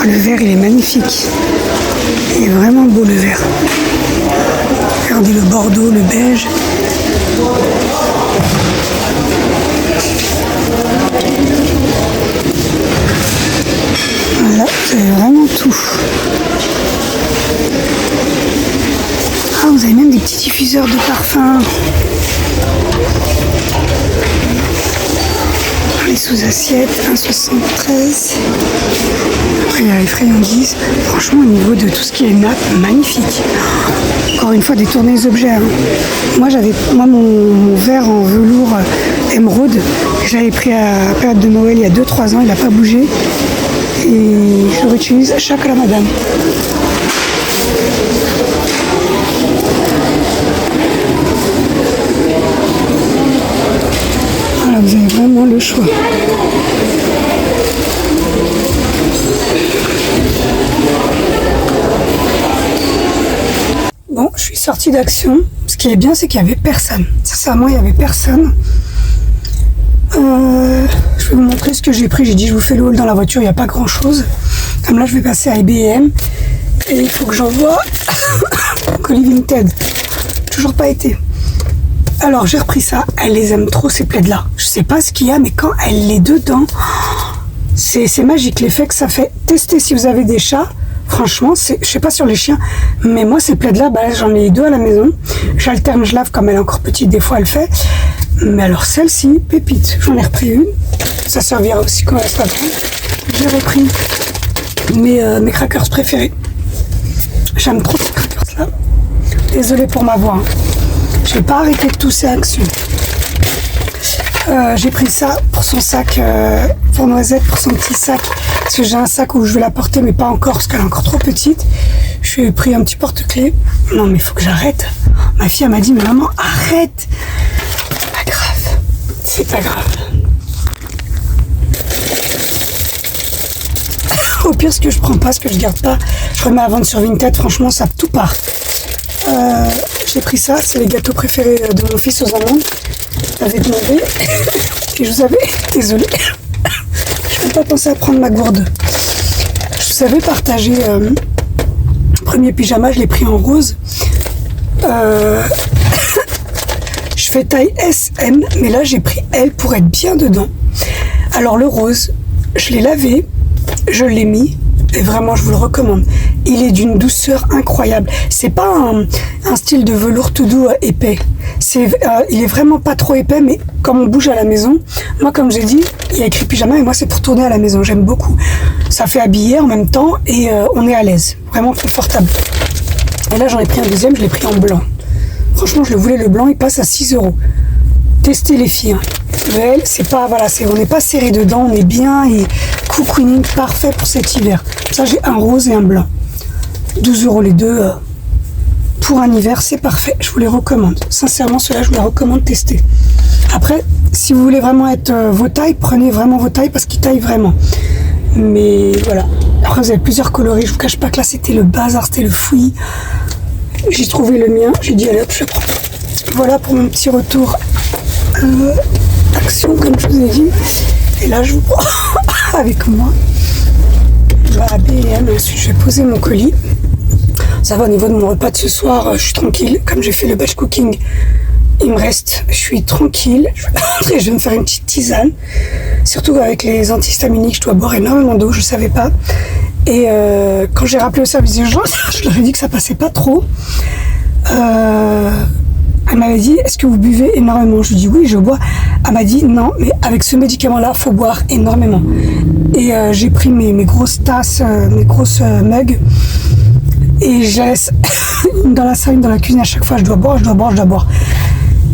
Ah, le verre, il est magnifique. Il est vraiment beau, le verre. Regardez le bordeaux, le beige. Voilà, vous avez vraiment tout. Ah, vous avez même des petits diffuseurs de parfum. Les sous-assiettes, 1,73 €. Après, il y a les friandises. Franchement, au niveau de tout ce qui est nappe, magnifique. Encore une fois, des tournées objets. Hein. Moi, mon verre en velours émeraude, que j'avais pris à la période de Noël il y a 2-3 ans, il n'a pas bougé. Et je le réutilise chaque ramadan. Voilà, vous avez vraiment le choix. Bon, je suis sortie d'Action. Ce qui est bien, c'est qu'il n'y avait personne. Sincèrement, il n'y avait personne. Je vais vous montrer ce que j'ai pris. J'ai dit, je vous fais le haul dans la voiture, il n'y a pas grand-chose. Comme là, je vais passer à IBM. Et il faut que j'envoie colis Vinted. Toujours pas été. Alors, j'ai repris ça. Elle les aime trop, ces plaids-là. Je sais pas ce qu'il y a, mais quand elle est dedans, c'est magique. L'effet que ça fait. Testez si vous avez des chats. Franchement, je sais pas sur les chiens, mais moi, ces plaids-là, j'en ai 2 à la maison. J'alterne, je lave comme elle est encore petite. Des fois, elle fait. Mais alors, celle-ci, pépite. J'en ai repris une. Ça servira aussi quand elle sera grande. J'ai repris mes crackers préférés. J'aime trop ces crackers-là. Désolée pour ma voix. Hein. Je vais pas arrêter de tousser à Action. J'ai pris ça pour son sac, pour Noisette, pour son petit sac. Parce que j'ai un sac où je vais la porter, mais pas encore, parce qu'elle est encore trop petite. Je lui ai pris un petit porte-clés. Non, mais il faut que j'arrête. Ma fille, elle m'a dit, mais maman, arrête. C'est pas grave. C'est pas grave. Au pire, ce que je prends pas, ce que je garde pas, je remets à vendre sur Vinted. Franchement, ça tout part. J'ai pris ça, c'est les gâteaux préférés de mon fils aux amandes. J'avais demandé et je vous avais, désolée, je n'ai pas pensé à prendre ma gourde. Je vous avais partagé premier pyjama, je l'ai pris en rose. Je fais taille SM, mais là j'ai pris L pour être bien dedans. Alors le rose, je l'ai lavé, je l'ai mis. Et vraiment, je vous le recommande. Il est d'une douceur incroyable. C'est pas un style de velours tout doux épais. Il est vraiment pas trop épais, mais comme on bouge à la maison, moi, comme j'ai dit, il y a écrit pyjama, et moi, c'est pour tourner à la maison. J'aime beaucoup. Ça fait habiller en même temps, et on est à l'aise. Vraiment confortable. Et là, j'en ai pris un deuxième, je l'ai pris en blanc. Franchement, je le voulais le blanc, il passe à 6 €. Testez les filles. Hein. Le L, c'est pas, voilà, on n'est pas serré dedans, on est bien et cocooning parfait pour cet hiver. Ça, j'ai un rose et un blanc. 12 € les deux. pour un hiver, c'est parfait. Je vous les recommande. Sincèrement, ceux-là, je vous les recommande de tester. Après, si vous voulez vraiment être vos tailles, prenez vraiment vos tailles parce qu'ils taillent vraiment. Mais voilà. Après, vous avez plusieurs coloris. Je vous cache pas que là, c'était le bazar, c'était le fouillis. J'ai trouvé le mien. J'ai dit, allez hop, je le prends. Voilà pour mon petit retour Action, comme je vous ai dit. Et là, je vous prends avec moi. Je vais à B&M. Ensuite, je vais poser mon colis. Ça va, au niveau de mon repas de ce soir, je suis tranquille. Comme j'ai fait le batch cooking, il me reste, je suis tranquille. Je vais rentrer, je vais me faire une petite tisane. Surtout avec les antihistaminiques, je dois boire énormément d'eau, je ne savais pas. Et quand j'ai rappelé au service d'urgence, je leur ai dit que ça passait pas trop. Elle m'avait dit, est-ce que vous buvez énormément? Je lui ai dit oui, je bois. Elle m'a dit non, mais avec ce médicament-là, il faut boire énormément. Et j'ai pris mes grosses tasses, mes grosses mugs. Et je la laisse une dans la salle, une dans la cuisine. À chaque fois, je dois boire, je dois boire, je dois boire.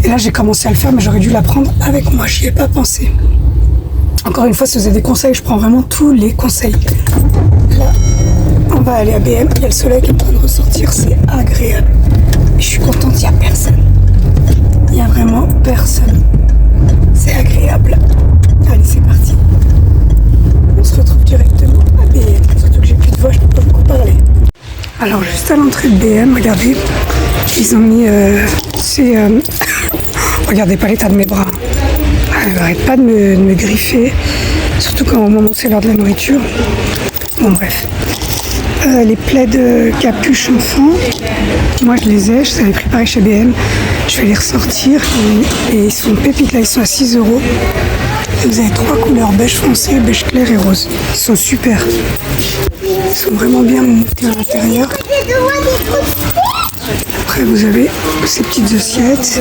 Et là, j'ai commencé à le faire, mais j'aurais dû la prendre avec moi. J'y ai pas pensé. Encore une fois, si vous avez des conseils, je prends vraiment tous les conseils. Là, on va aller à B&M. Il y a le soleil qui est en train de ressortir. C'est agréable. Et je suis contente, il n'y a personne. Il n'y a vraiment personne. C'est agréable. Allez, c'est parti. On se retrouve directement à B&M. Surtout que j'ai plus de voix, je ne peux pas beaucoup parler. Alors juste à l'entrée de B&M, regardez, ils ont mis regardez pas l'état de mes bras. Elle n'arrête pas de me griffer, surtout quand au moment où c'est l'heure de la nourriture. Bon bref. Les plaids capuche enfant, moi je les ai, je les avais préparés chez B&M. Je vais les ressortir et ils sont pépites là, ils sont à 6 €. Vous avez 3 couleurs, beige foncé, beige clair et rose. Ils sont super. Ils sont vraiment bien montés à l'intérieur. Après, vous avez ces petites assiettes.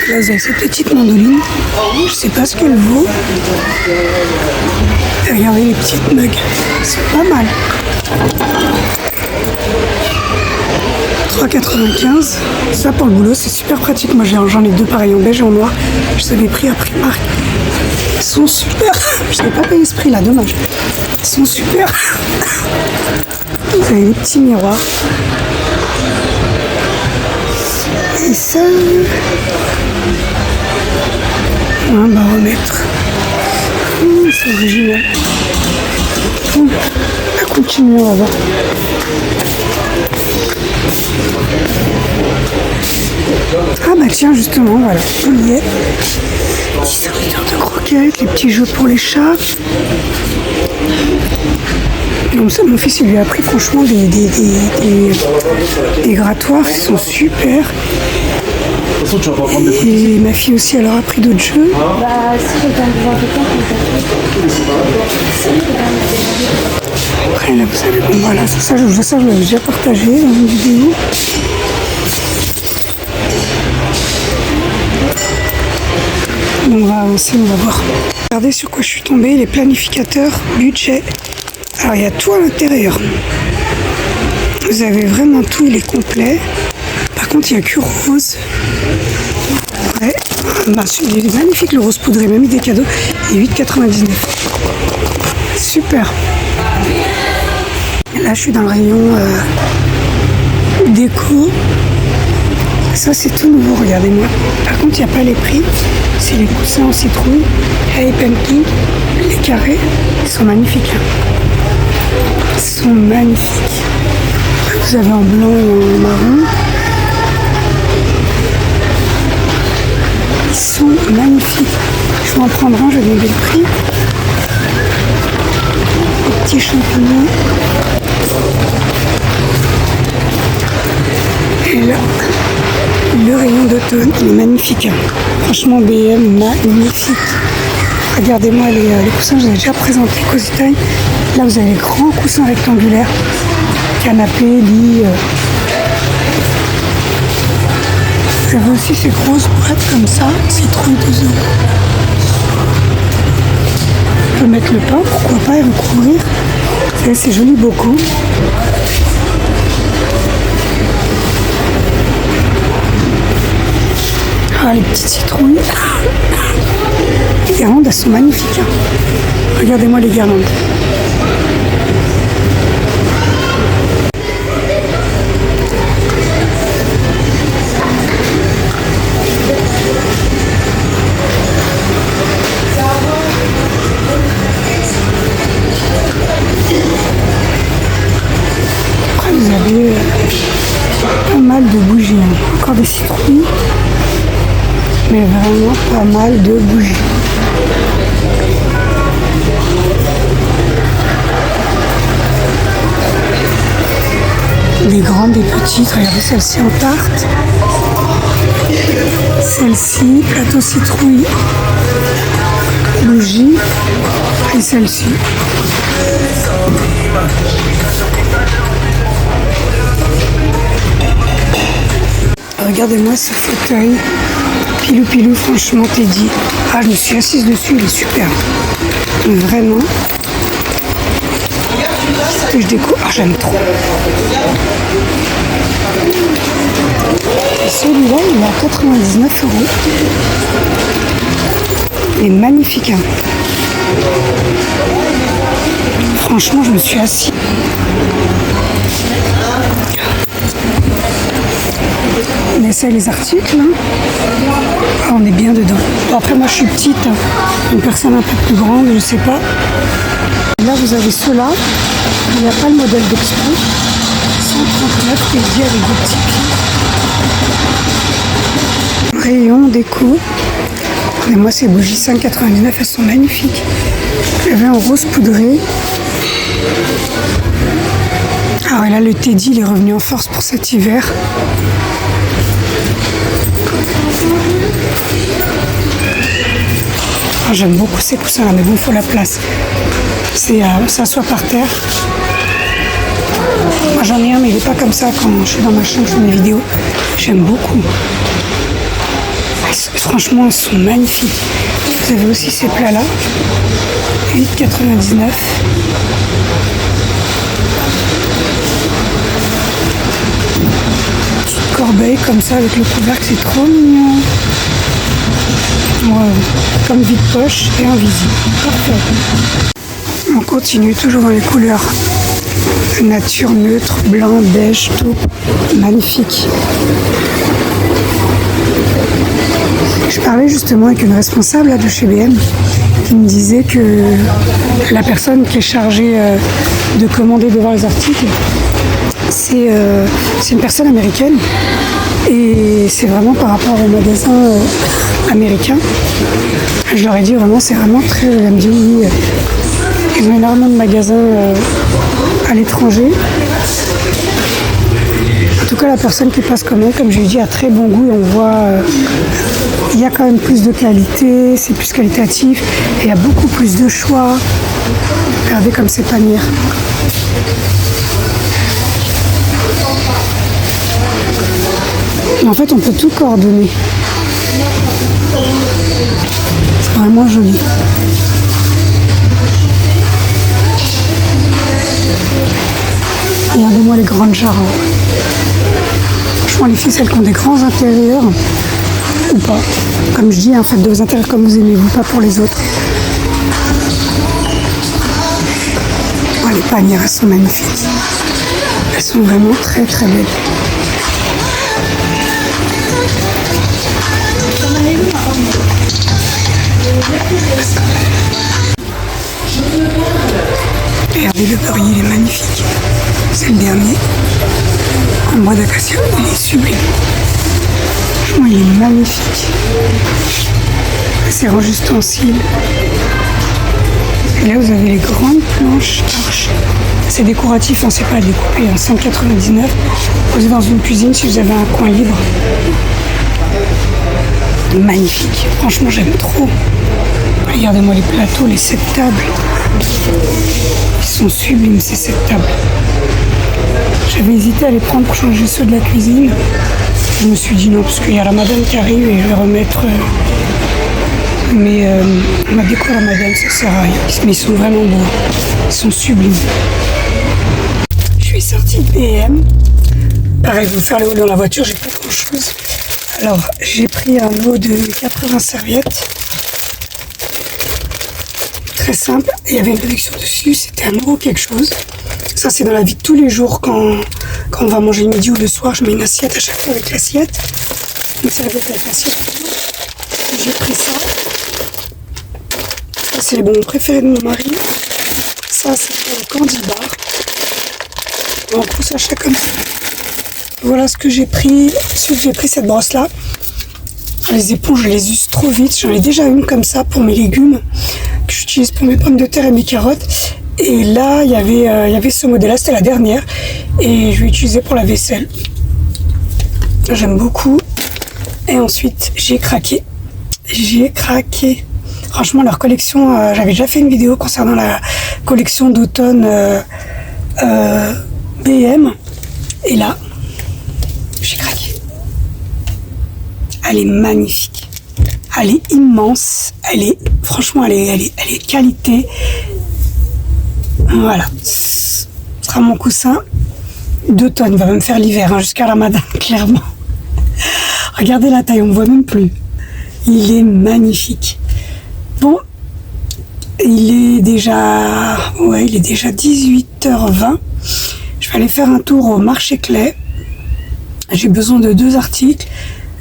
Là, vous avez cette petite mandoline. Je sais pas ce qu'elle vaut. Et regardez les petites mugs. C'est pas mal. 3,95 €. Ça, pour le boulot, c'est super pratique. Moi, j'en ai 2 pareils en beige et en noir. Je les avais pris à Primark. Ils sont super. Je n'avais pas payé ce prix là, dommage. Ils sont super. Vous avez des petits miroirs. Et ça, un baromètre. C'est original. On va continuer, on va voir. Ah bah tiens, justement, voilà, on y est. 10 serviteurs de croquettes, les petits jeux pour les chats. Donc ça, mon fils, il lui a pris franchement des grattoirs qui sont super. Et ma fille aussi, elle leur a pris d'autres jeux. Après là, vous savez, bon voilà, ça je l'avais déjà partagé dans une vidéo. On va avancer, on va voir. Regardez sur quoi je suis tombée, les planificateurs, budget. Alors il y a tout à l'intérieur. Vous avez vraiment tout, il est complet. Par contre, il n'y a que rose. Ouais. Bah, il est magnifique le rose poudré, même mis des cadeaux. Il est 8,99 €. Super. Là, je suis dans le rayon déco. Ça, c'est tout nouveau, regardez-moi. Par contre, il n'y a pas les prix. C'est les coussins en citrouille. Hey Pumpkin. Les carrés, ils sont magnifiques. Ils sont magnifiques. Vous avez en blanc et en marron. Ils sont magnifiques. Je vais en prendre un, je vais demander le prix. Les petits champignons. Et là, le rayon d'automne, il est magnifique. Franchement, B&M, magnifique. Regardez-moi les coussins, je vous ai déjà présenté Cozy Time. Là, vous avez les grands coussins rectangulaires. Canapé, lit. Vous avez aussi ces grosses boîtes comme ça. C'est 32 €. On peut mettre le pain, pourquoi pas, et recouvrir. C'est joli beaucoup. Ah, les petites citrouilles. Les guirlandes, elles sont magnifiques. Regardez-moi les guirlandes. citrouilles, mais vraiment pas mal de bougies. Des grandes, des petites, regardez celle-ci en tarte. Celle-ci, plateau citrouille, bougie, et celle-ci. Regardez-moi ce fauteuil, pilou pilou, franchement Teddy. Ah, je me suis assise dessus, il est super. Vraiment. Que je découvre. Ah, j'aime trop. Et celui-là, il est à 99 €. Il est magnifique. Hein. Franchement, je me suis assise. On essaie les articles. Hein. Ah, on est bien dedans. Bon, après, moi, je suis petite. Hein. Une personne un peu plus grande, je sais pas. Là, vous avez ceux-là. Il n'y a pas le modèle d'Expo. 139 Teddy avec des petits pieds. Rayon déco. Et moi, ces bougies 5,99, elles sont magnifiques. J'avais en rose poudré. Alors et là, le Teddy, il est revenu en force pour cet hiver. Ah, j'aime beaucoup ces coussins-là, mais bon, il faut la place. On s'assoit par terre. Moi, j'en ai un, mais il n'est pas comme ça quand je suis dans ma chambre, je fais mes vidéos. J'aime beaucoup. Franchement, ils sont magnifiques. Vous avez aussi ces plats-là. 8,99 €. Petite corbeille comme ça avec le couvercle, c'est trop mignon. Wow. Comme vide-poche et invisible. Parfait. On continue toujours dans les couleurs. Nature neutre, blanc, beige, tout. Magnifique. Je parlais justement avec une responsable là, de chez BM qui me disait que la personne qui est chargée de commander, de voir les articles, c'est une personne américaine et c'est vraiment par rapport au magasin américain. Je leur ai dit vraiment, c'est vraiment très... Elle me dit oui, ils ont énormément de magasins à l'étranger. En tout cas, la personne qui passe commande, comme je lui ai dit, a très bon goût et on voit il y a quand même plus de qualité, c'est plus qualitatif et il y a beaucoup plus de choix. Regardez comme c'est panier. En fait, on peut tout coordonner. C'est vraiment joli. Regardez-moi les grandes jarres. Franchement, les filles, celles qui ont des grands intérieurs, ou pas. Comme je dis, hein, faites de vos intérieurs comme vous aimez, vous, pas pour les autres. Oh, les panières, elles sont magnifiques. Elles sont vraiment très très belles. Regardez le beurrier, il est magnifique. C'est le dernier. En bois d'acacia, il est sublime. Franchement, il est magnifique. C'est rangé ustensiles. Et là, vous avez les grandes planches arches. C'est décoratif, hein, c'est pas découpé. Hein, 5,99 €. Posé dans une cuisine si vous avez un coin libre. Magnifique. Franchement, j'aime trop. Regardez-moi les plateaux, les 7 tables. Ils sont sublimes, ces 7 tables. J'avais hésité à les prendre pour changer ceux de la cuisine. Je me suis dit non, parce qu'il y a la madame qui arrive et je vais remettre ma déco à la madame, ça sert à rien. Mais ils sont vraiment beaux. Ils sont sublimes. Je suis sortie de BM. Pareil, vous faire le haut dans la voiture, j'ai pas grand chose. Alors, j'ai pris un lot de 80 serviettes. Très simple. Il y avait une réduction dessus, c'était 1 € quelque chose. Ça, c'est dans la vie de tous les jours quand on va manger le midi ou le soir. Je mets une assiette à chaque fois avec l'assiette. Une serviette avec l'assiette. J'ai pris ça. Ça, c'est les bonbons préférés de mon mari. Ça, c'est pour le candy bar. On pousse à chaque comme ça. Voilà ce que j'ai pris. J'ai pris cette brosse là. Les éponges, je les use trop vite. J'en ai déjà une comme ça pour mes légumes que j'utilise pour mes pommes de terre et mes carottes. Et là, il y avait ce modèle-là, c'était la dernière. Et je vais utiliser pour la vaisselle. J'aime beaucoup. Et ensuite, j'ai craqué. Franchement, leur collection, j'avais déjà fait une vidéo concernant la collection d'automne BM. Et là, j'ai craqué. Elle est magnifique. Elle est immense. Franchement, elle est qualité. Voilà. Ce sera mon coussin d'automne. Il va même faire l'hiver, hein, jusqu'à Ramadan, clairement. Regardez la taille, on ne voit même plus. Il est magnifique. Bon, il est déjà 18h20. Je vais aller faire un tour au marché Clay. J'ai besoin de 2 articles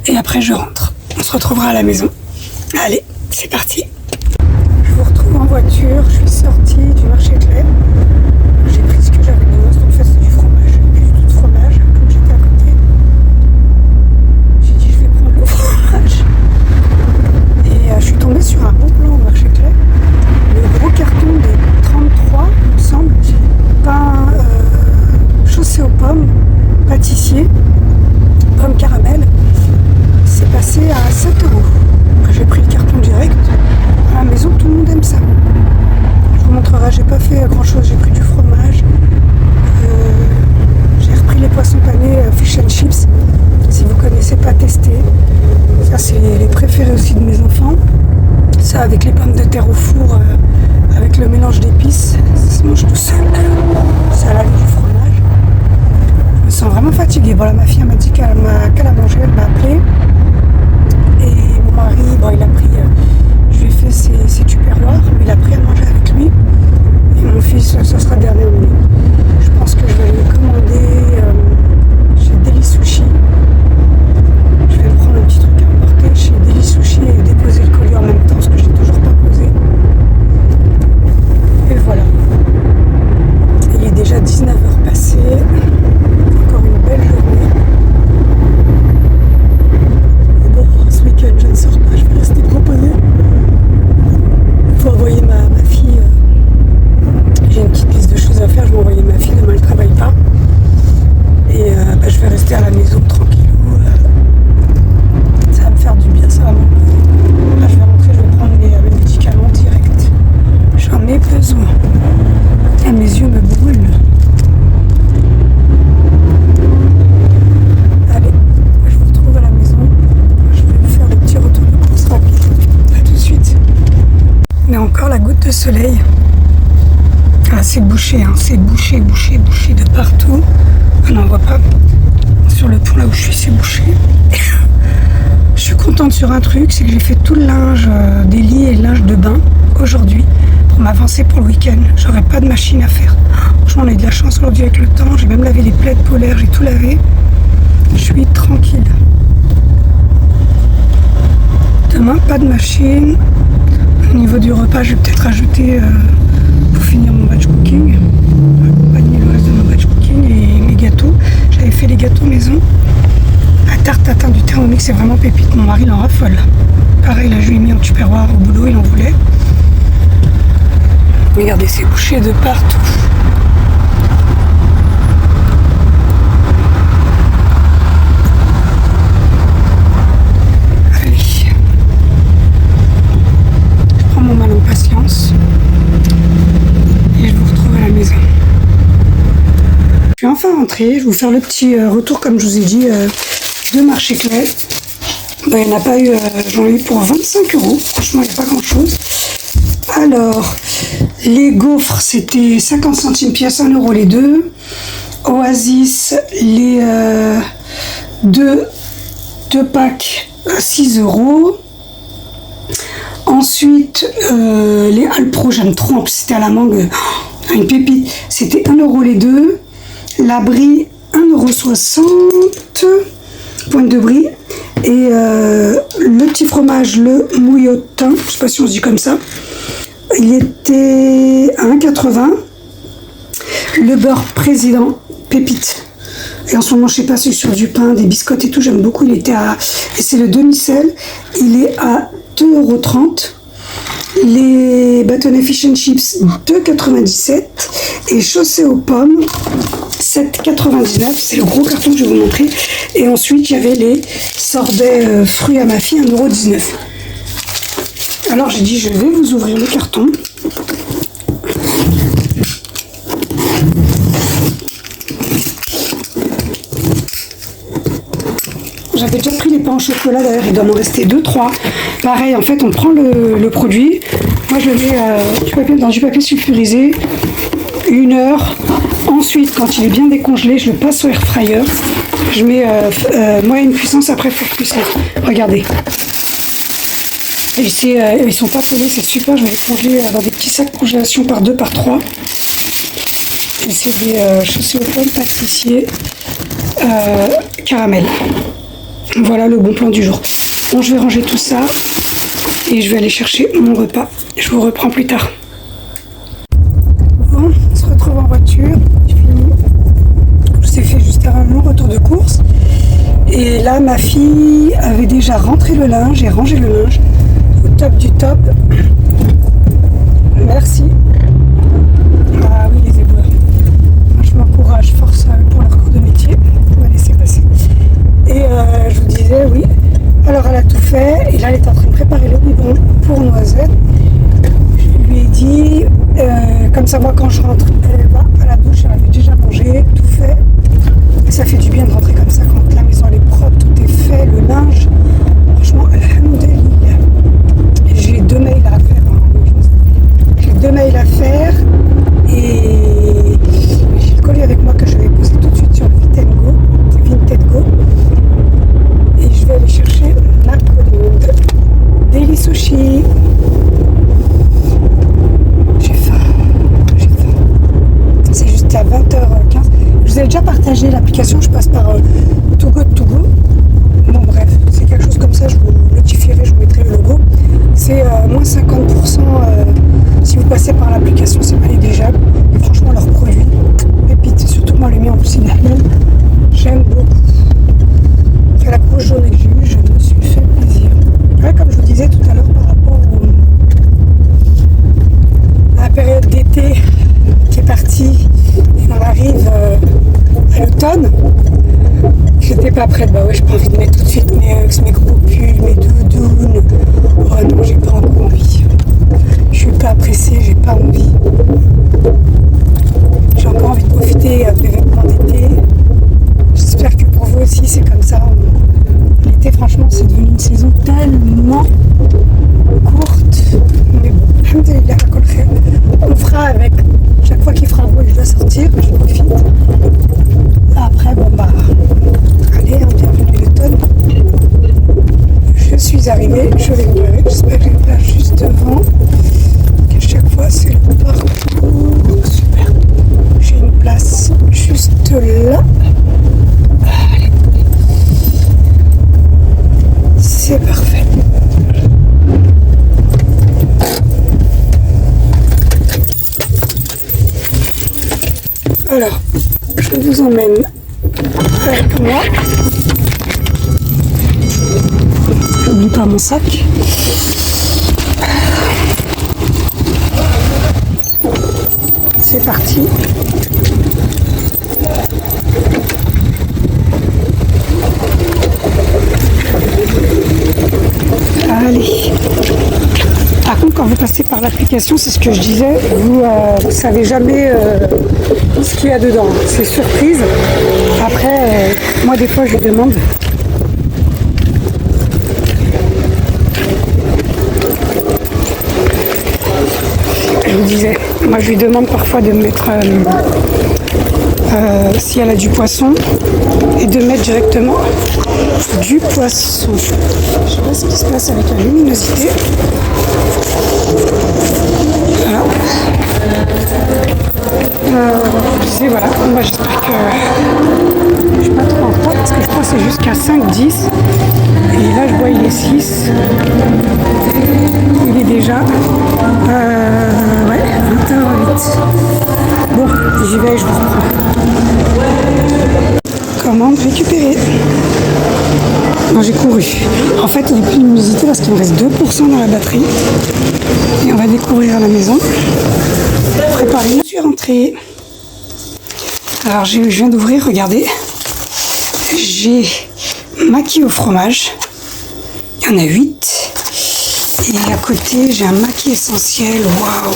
et après je rentre. On se retrouvera à la maison. Allez, c'est parti. Je vous retrouve en voiture. Je suis sortie du marché Clay. J'ai pris ce que j'avais besoin. En fait, c'est du fromage. Plus du tout de fromage, comme j'étais à côté. J'ai dit, je vais prendre le fromage. Et je suis tombée sur un bon plan au marché Clay. Le gros carton des 33, il me semble. Pain chaussé aux pommes, pâtissier, pommes caramel. C'est passé à 7 €. J'ai pris le carton direct. À la maison, tout le monde aime ça. Je vous montrerai, j'ai pas fait grand chose. J'ai pris du fromage. J'ai repris les poissons panés fish and chips. Si vous connaissez pas, testez. Ça, c'est les préférés aussi de mes enfants. Ça, avec les pommes de terre au four, avec le mélange d'épices, ça se mange tout seul. Ça a la vie du fromage. Je me sens vraiment fatiguée. Voilà, ma fille m'a dit qu'elle a mangé, elle m'a appelé. Et mon mari, bon, il a pris, je lui ai fait ses tupperwares, mais il a pris à manger avec lui. Et mon fils, ça sera dernière minute. Je pense que je vais lui commander chez Deli Sushi. Je vais me prendre un petit truc à emporter chez Deli Sushi et déposer le colis en même temps, ce que j'ai toujours pas posé. Et voilà. Il est déjà 19h passé. Encore une belle journée. Et bon, ce week-end, je ne sors pas, je vais rester proposée. Il faut envoyer ma fille. J'ai une petite liste de choses à faire. Je vais envoyer ma fille, demain elle ne travaille pas. Et je vais rester à la maison tranquille. Ça va me faire du bien, ça va m'emposer. Là, je vais rentrer, je vais prendre mes médicaments direct. J'en ai besoin. Et mes yeux me brûlent. Allez, je vous retrouve à la maison. Je vais vous faire des petits retours de course rapide. A tout de suite. On a encore la goutte de soleil. Ah, c'est bouché, hein. C'est bouché de partout. On n'en voit pas. Sur le pont là où je suis, c'est bouché. Je suis contente sur un truc, c'est que j'ai fait tout le linge des lits et le linge de bain aujourd'hui pour m'avancer pour le week-end. J'aurais pas de machine à faire. Franchement, on a eu de la chance aujourd'hui avec le temps. J'ai même lavé les plaids polaires, j'ai tout lavé. Je suis tranquille. Demain, pas de machine. Au niveau du repas, je vais peut-être rajouter pour finir mon batch cooking. Accompagner le reste de mon batch cooking et mes gâteaux. J'avais fait les gâteaux maison. La tarte tatin du Thermomix, c'est vraiment pépite. Mon mari l'en raffole. Pareil, là, je lui ai mis en tupperware au boulot, il en voulait. Regardez, c'est bouché de partout. Allez. Je prends mon mal en patience. Et je vous retrouve à la maison. Je suis enfin rentrée. Je vais vous faire le petit retour, comme je vous ai dit, de marché Clay. Ben, il n'y en a pas eu, j'en ai eu pour 25 €. Franchement, il n'y a pas grand chose. Alors, les gaufres, c'était 50 centimes pièce, 1 € les deux. Oasis, les deux packs, 6 €. Ensuite, les Alpro, j'aime trop, en plus c'était à la mangue, une pépite. C'était 1 € les deux. La brie, 1,60 €. Pointe de brie. Et le petit fromage, le mouillotin, je sais pas si on se dit comme ça, il était à 1,80 €. Le beurre président, pépite, Et en ce moment, je sais pas, c'est sur du pain, des biscottes et tout, j'aime beaucoup. Et c'est le demi-sel, il est à 2,30 €. Les bâtonnets fish and chips, 2,97 € et chaussées aux pommes, 7,99 €. C'est le gros carton que je vais vous montrer. Et ensuite, il y avait les sorbets fruits à ma fille, 1,19 €. Alors j'ai dit, je vais vous ouvrir le carton. J'avais déjà pris les pains au chocolat, d'ailleurs il doit m'en rester 2-3. Pareil, en fait on prend le produit, moi je le mets dans du papier sulfurisé, 1 heure. Ensuite quand il est bien décongelé, je le passe au air fryer. Je mets moyenne puissance, après faire cuisson. Regardez. Et ils sont pas collés, c'est super, je vais les congeler dans des petits sacs de congélation par 2, par 3. Et c'est des chaussées aux pommes pâtissier caramel. Voilà le bon plan du jour. Bon, je vais ranger tout ça et je vais aller chercher mon repas. Je vous reprends plus tard. Bon, on se retrouve en voiture. J'ai fini. Je vous ai fait juste un long retour de course. Et là, ma fille avait déjà rentré le linge et rangé le linge. Au top du top. Merci. Ah oui, les éboueurs. Franchement, courage, force pour leur corps de métier. On va laisser passer. Et je vous disais, oui, alors elle a tout fait, et là elle est en train de préparer le biberon pour Noisette. Je lui ai dit, comme ça moi quand je rentre, elle va à la douche, elle avait déjà mangé, tout fait. Et ça fait du bien de rentrer comme ça quand la maison elle est propre, tout est fait, le linge. Franchement, alhamdoulilah. J'ai 2 mails à faire. J'ai 2 mails à faire, et j'ai le colis avec moi que je vais poser tout de suite sur le Vinted Go. Et je vais aller chercher ma commande. Daily Sushi. J'ai faim. C'est juste à 20h15. Je vous ai déjà partagé l'application, je passe par Too Good To Go. Bon bref, c'est quelque chose comme ça, je vous notifierai, je vous mettrai le logo. C'est moins 50% si vous passez par l'application, c'est pas négligeable. Et franchement, leurs produits, pépites, surtout moi le mien en plus il est halal. J'aime beaucoup. Après la grosse journée que j'ai eue, je me suis fait plaisir. Ouais, comme je vous disais tout à l'heure par rapport à la période d'été qui est partie et on arrive à l'automne, j'étais pas prête. Bah ouais, j'ai pas envie de mettre tout de suite mes gros pulls, mes doudounes. Oh non, j'ai pas encore envie. Je suis pas pressée, j'ai pas envie. J'ai encore envie de profiter des vêtements d'été. J'espère que pour vous aussi c'est comme ça. L'été franchement c'est devenu une saison tellement courte. Mais bon, alhamdoulilah, on fera avec. Chaque fois qu'il fera beau et que je dois sortir, je profite. Après bon bah allez, bienvenue l'automne. Je suis arrivée, je vais me garer. J'espère que j'ai une place juste devant. À chaque fois c'est le parcours. Super. J'ai une place juste là. Allez. C'est parfait. Alors, je vous emmène avec moi. N'oublie pas mon sac. C'est parti. Allez. Par contre, quand vous passez par l'application, c'est ce que je disais, vous ne savez jamais ce qu'il y a dedans. C'est surprise. Après, moi des fois je demande. Je vous disais, moi je lui demande parfois de mettre si elle a du poisson et de mettre directement du poisson. Je sais pas ce qui se passe avec la luminosité. Voilà. Je disais voilà, moi j'espère que je suis pas trop en retard parce que je crois que c'est jusqu'à 5-10 et là je vois il est 6. Il est déjà ouais, 20h08. Bon, j'y vais et je vous reprends. de récupérer. Non, j'ai couru. En fait, il n'y a plus de luminosité parce qu'il me reste 2% dans la batterie. Et on va découvrir à la maison. Préparer. Je suis rentrée. Alors, je viens d'ouvrir, regardez. J'ai maquis au fromage. Il y en a 8. Et à côté, j'ai un maquis essentiel. Waouh!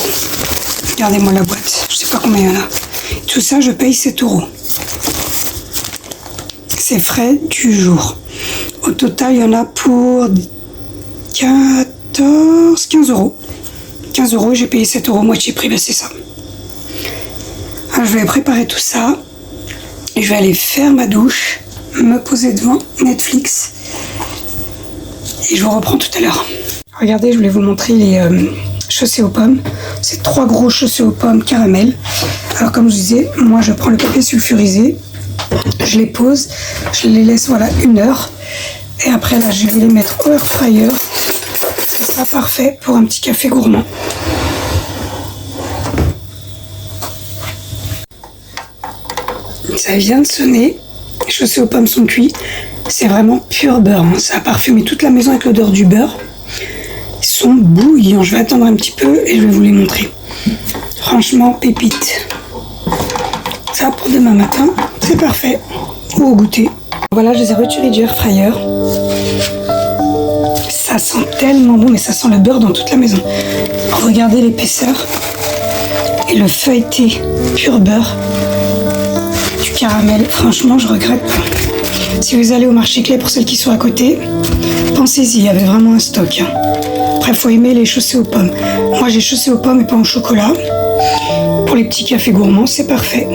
Regardez-moi la boîte. Je sais pas combien il y en a. Tout ça, je paye 7 €. C'est frais du jour. Au total, il y en a pour 15 €. 15 €, j'ai payé 7 €, moitié prix, ben c'est ça. Alors, je vais préparer tout ça. Et je vais aller faire ma douche, me poser devant Netflix. Et je vous reprends tout à l'heure. Regardez, je voulais vous montrer les chaussées aux pommes. C'est 3 gros chaussées aux pommes caramel. Alors comme je disais, moi je prends le papier sulfurisé, je les pose, je les laisse voilà 1 heure. Et après là, je vais les mettre au air fryer. C'est ça, parfait pour un petit café gourmand. Ça vient de sonner. Les chaussées aux pommes sont cuites. C'est vraiment pur beurre. Hein. Ça a parfumé toute la maison avec l'odeur du beurre. Ils sont bouillants. Je vais attendre un petit peu et je vais vous les montrer. Franchement, pépite. Ça pour demain matin, c'est parfait. Ou au goûter. Voilà, je les ai retirés du air fryer. Ça sent tellement bon, mais ça sent le beurre dans toute la maison. Regardez l'épaisseur et le feuilleté pur beurre du caramel. Franchement, je regrette pas. Si vous allez au marché Clé, pour celles qui sont à côté, pensez-y, il y avait vraiment un stock. Après, il faut aimer les chaussées aux pommes. Moi, j'ai chaussées aux pommes et pas au chocolat. Pour les petits cafés gourmands, c'est parfait.